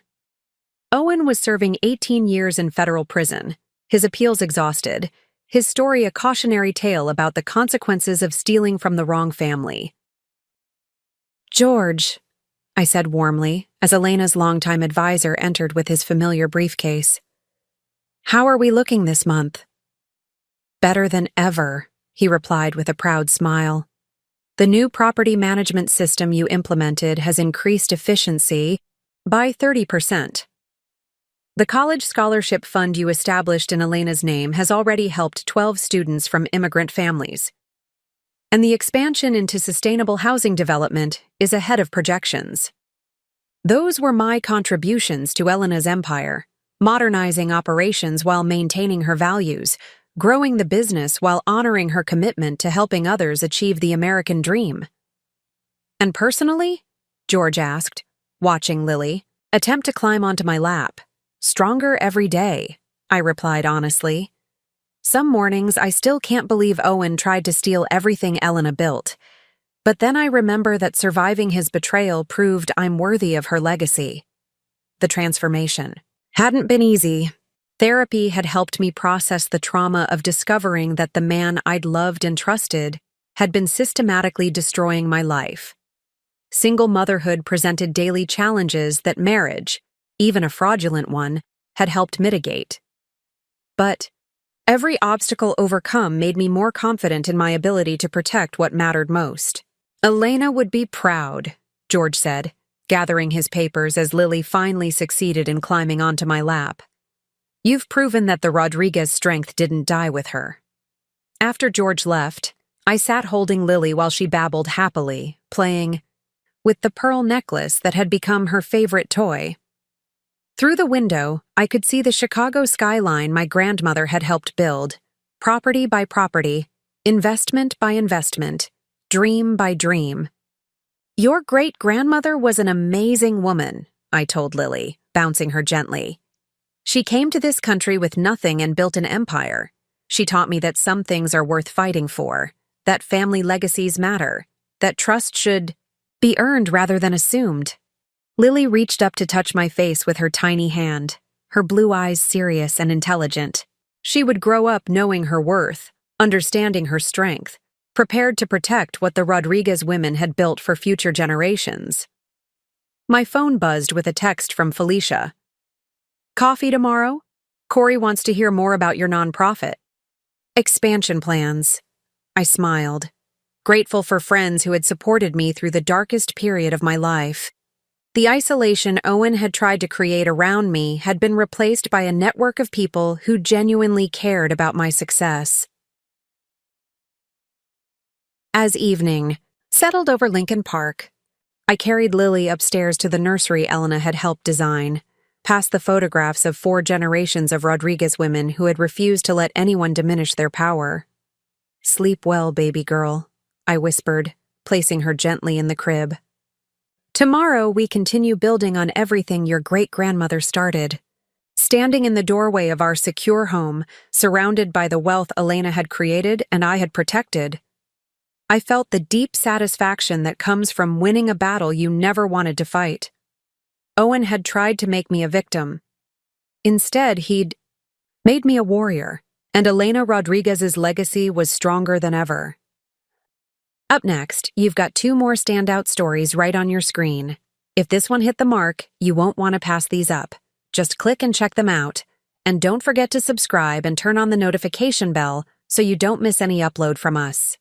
Owen was serving 18 years in federal prison, his appeals exhausted, his story a cautionary tale about the consequences of stealing from the wrong family. "George," I said warmly, as Elena's longtime advisor entered with his familiar briefcase. "How are we looking this month?" "Better than ever," he replied with a proud smile. "The new property management system you implemented has increased efficiency by 30%. The college scholarship fund you established in Elena's name has already helped 12 students from immigrant families. And the expansion into sustainable housing development is ahead of projections. Those were my contributions to Elena's empire, modernizing operations while maintaining her values, growing the business while honoring her commitment to helping others achieve the American dream." "And personally?" George asked, watching Lily attempt to climb onto my lap. "Stronger every day," I replied honestly. "Some mornings I still can't believe Owen tried to steal everything Elena built. But then I remember that surviving his betrayal proved I'm worthy of her legacy." The transformation hadn't been easy. Therapy had helped me process the trauma of discovering that the man I'd loved and trusted had been systematically destroying my life. Single motherhood presented daily challenges that marriage, even a fraudulent one, had helped mitigate. But every obstacle overcome made me more confident in my ability to protect what mattered most. "Elena would be proud," George said, gathering his papers as Lily finally succeeded in climbing onto my lap. "You've proven that the Rodriguez strength didn't die with her." After George left, I sat holding Lily while she babbled happily, playing with the pearl necklace that had become her favorite toy. Through the window, I could see the Chicago skyline my grandmother had helped build, property by property, investment by investment, dream by dream. "Your great-grandmother was an amazing woman," I told Lily, bouncing her gently. "She came to this country with nothing and built an empire. She taught me that some things are worth fighting for, that family legacies matter, that trust should be earned rather than assumed." Lily reached up to touch my face with her tiny hand, her blue eyes serious and intelligent. She would grow up knowing her worth, understanding her strength, prepared to protect what the Rodriguez women had built for future generations. My phone buzzed with a text from Felicia. "Coffee tomorrow? Corey wants to hear more about your nonprofit." "Expansion plans." I smiled, grateful for friends who had supported me through the darkest period of my life. The isolation Owen had tried to create around me had been replaced by a network of people who genuinely cared about my success. As evening settled over Lincoln Park, I carried Lily upstairs to the nursery Elena had helped design, past the photographs of 4 generations of Rodriguez women who had refused to let anyone diminish their power. "Sleep well, baby girl," I whispered, placing her gently in the crib. "Tomorrow we continue building on everything your great-grandmother started." Standing in the doorway of our secure home, surrounded by the wealth Elena had created and I had protected, I felt the deep satisfaction that comes from winning a battle you never wanted to fight. Owen had tried to make me a victim. Instead, he'd made me a warrior, and Elena Rodriguez's legacy was stronger than ever. Up next, you've got 2 more standout stories right on your screen. If this one hit the mark, you won't want to pass these up. Just click and check them out. And don't forget to subscribe and turn on the notification bell so you don't miss any upload from us.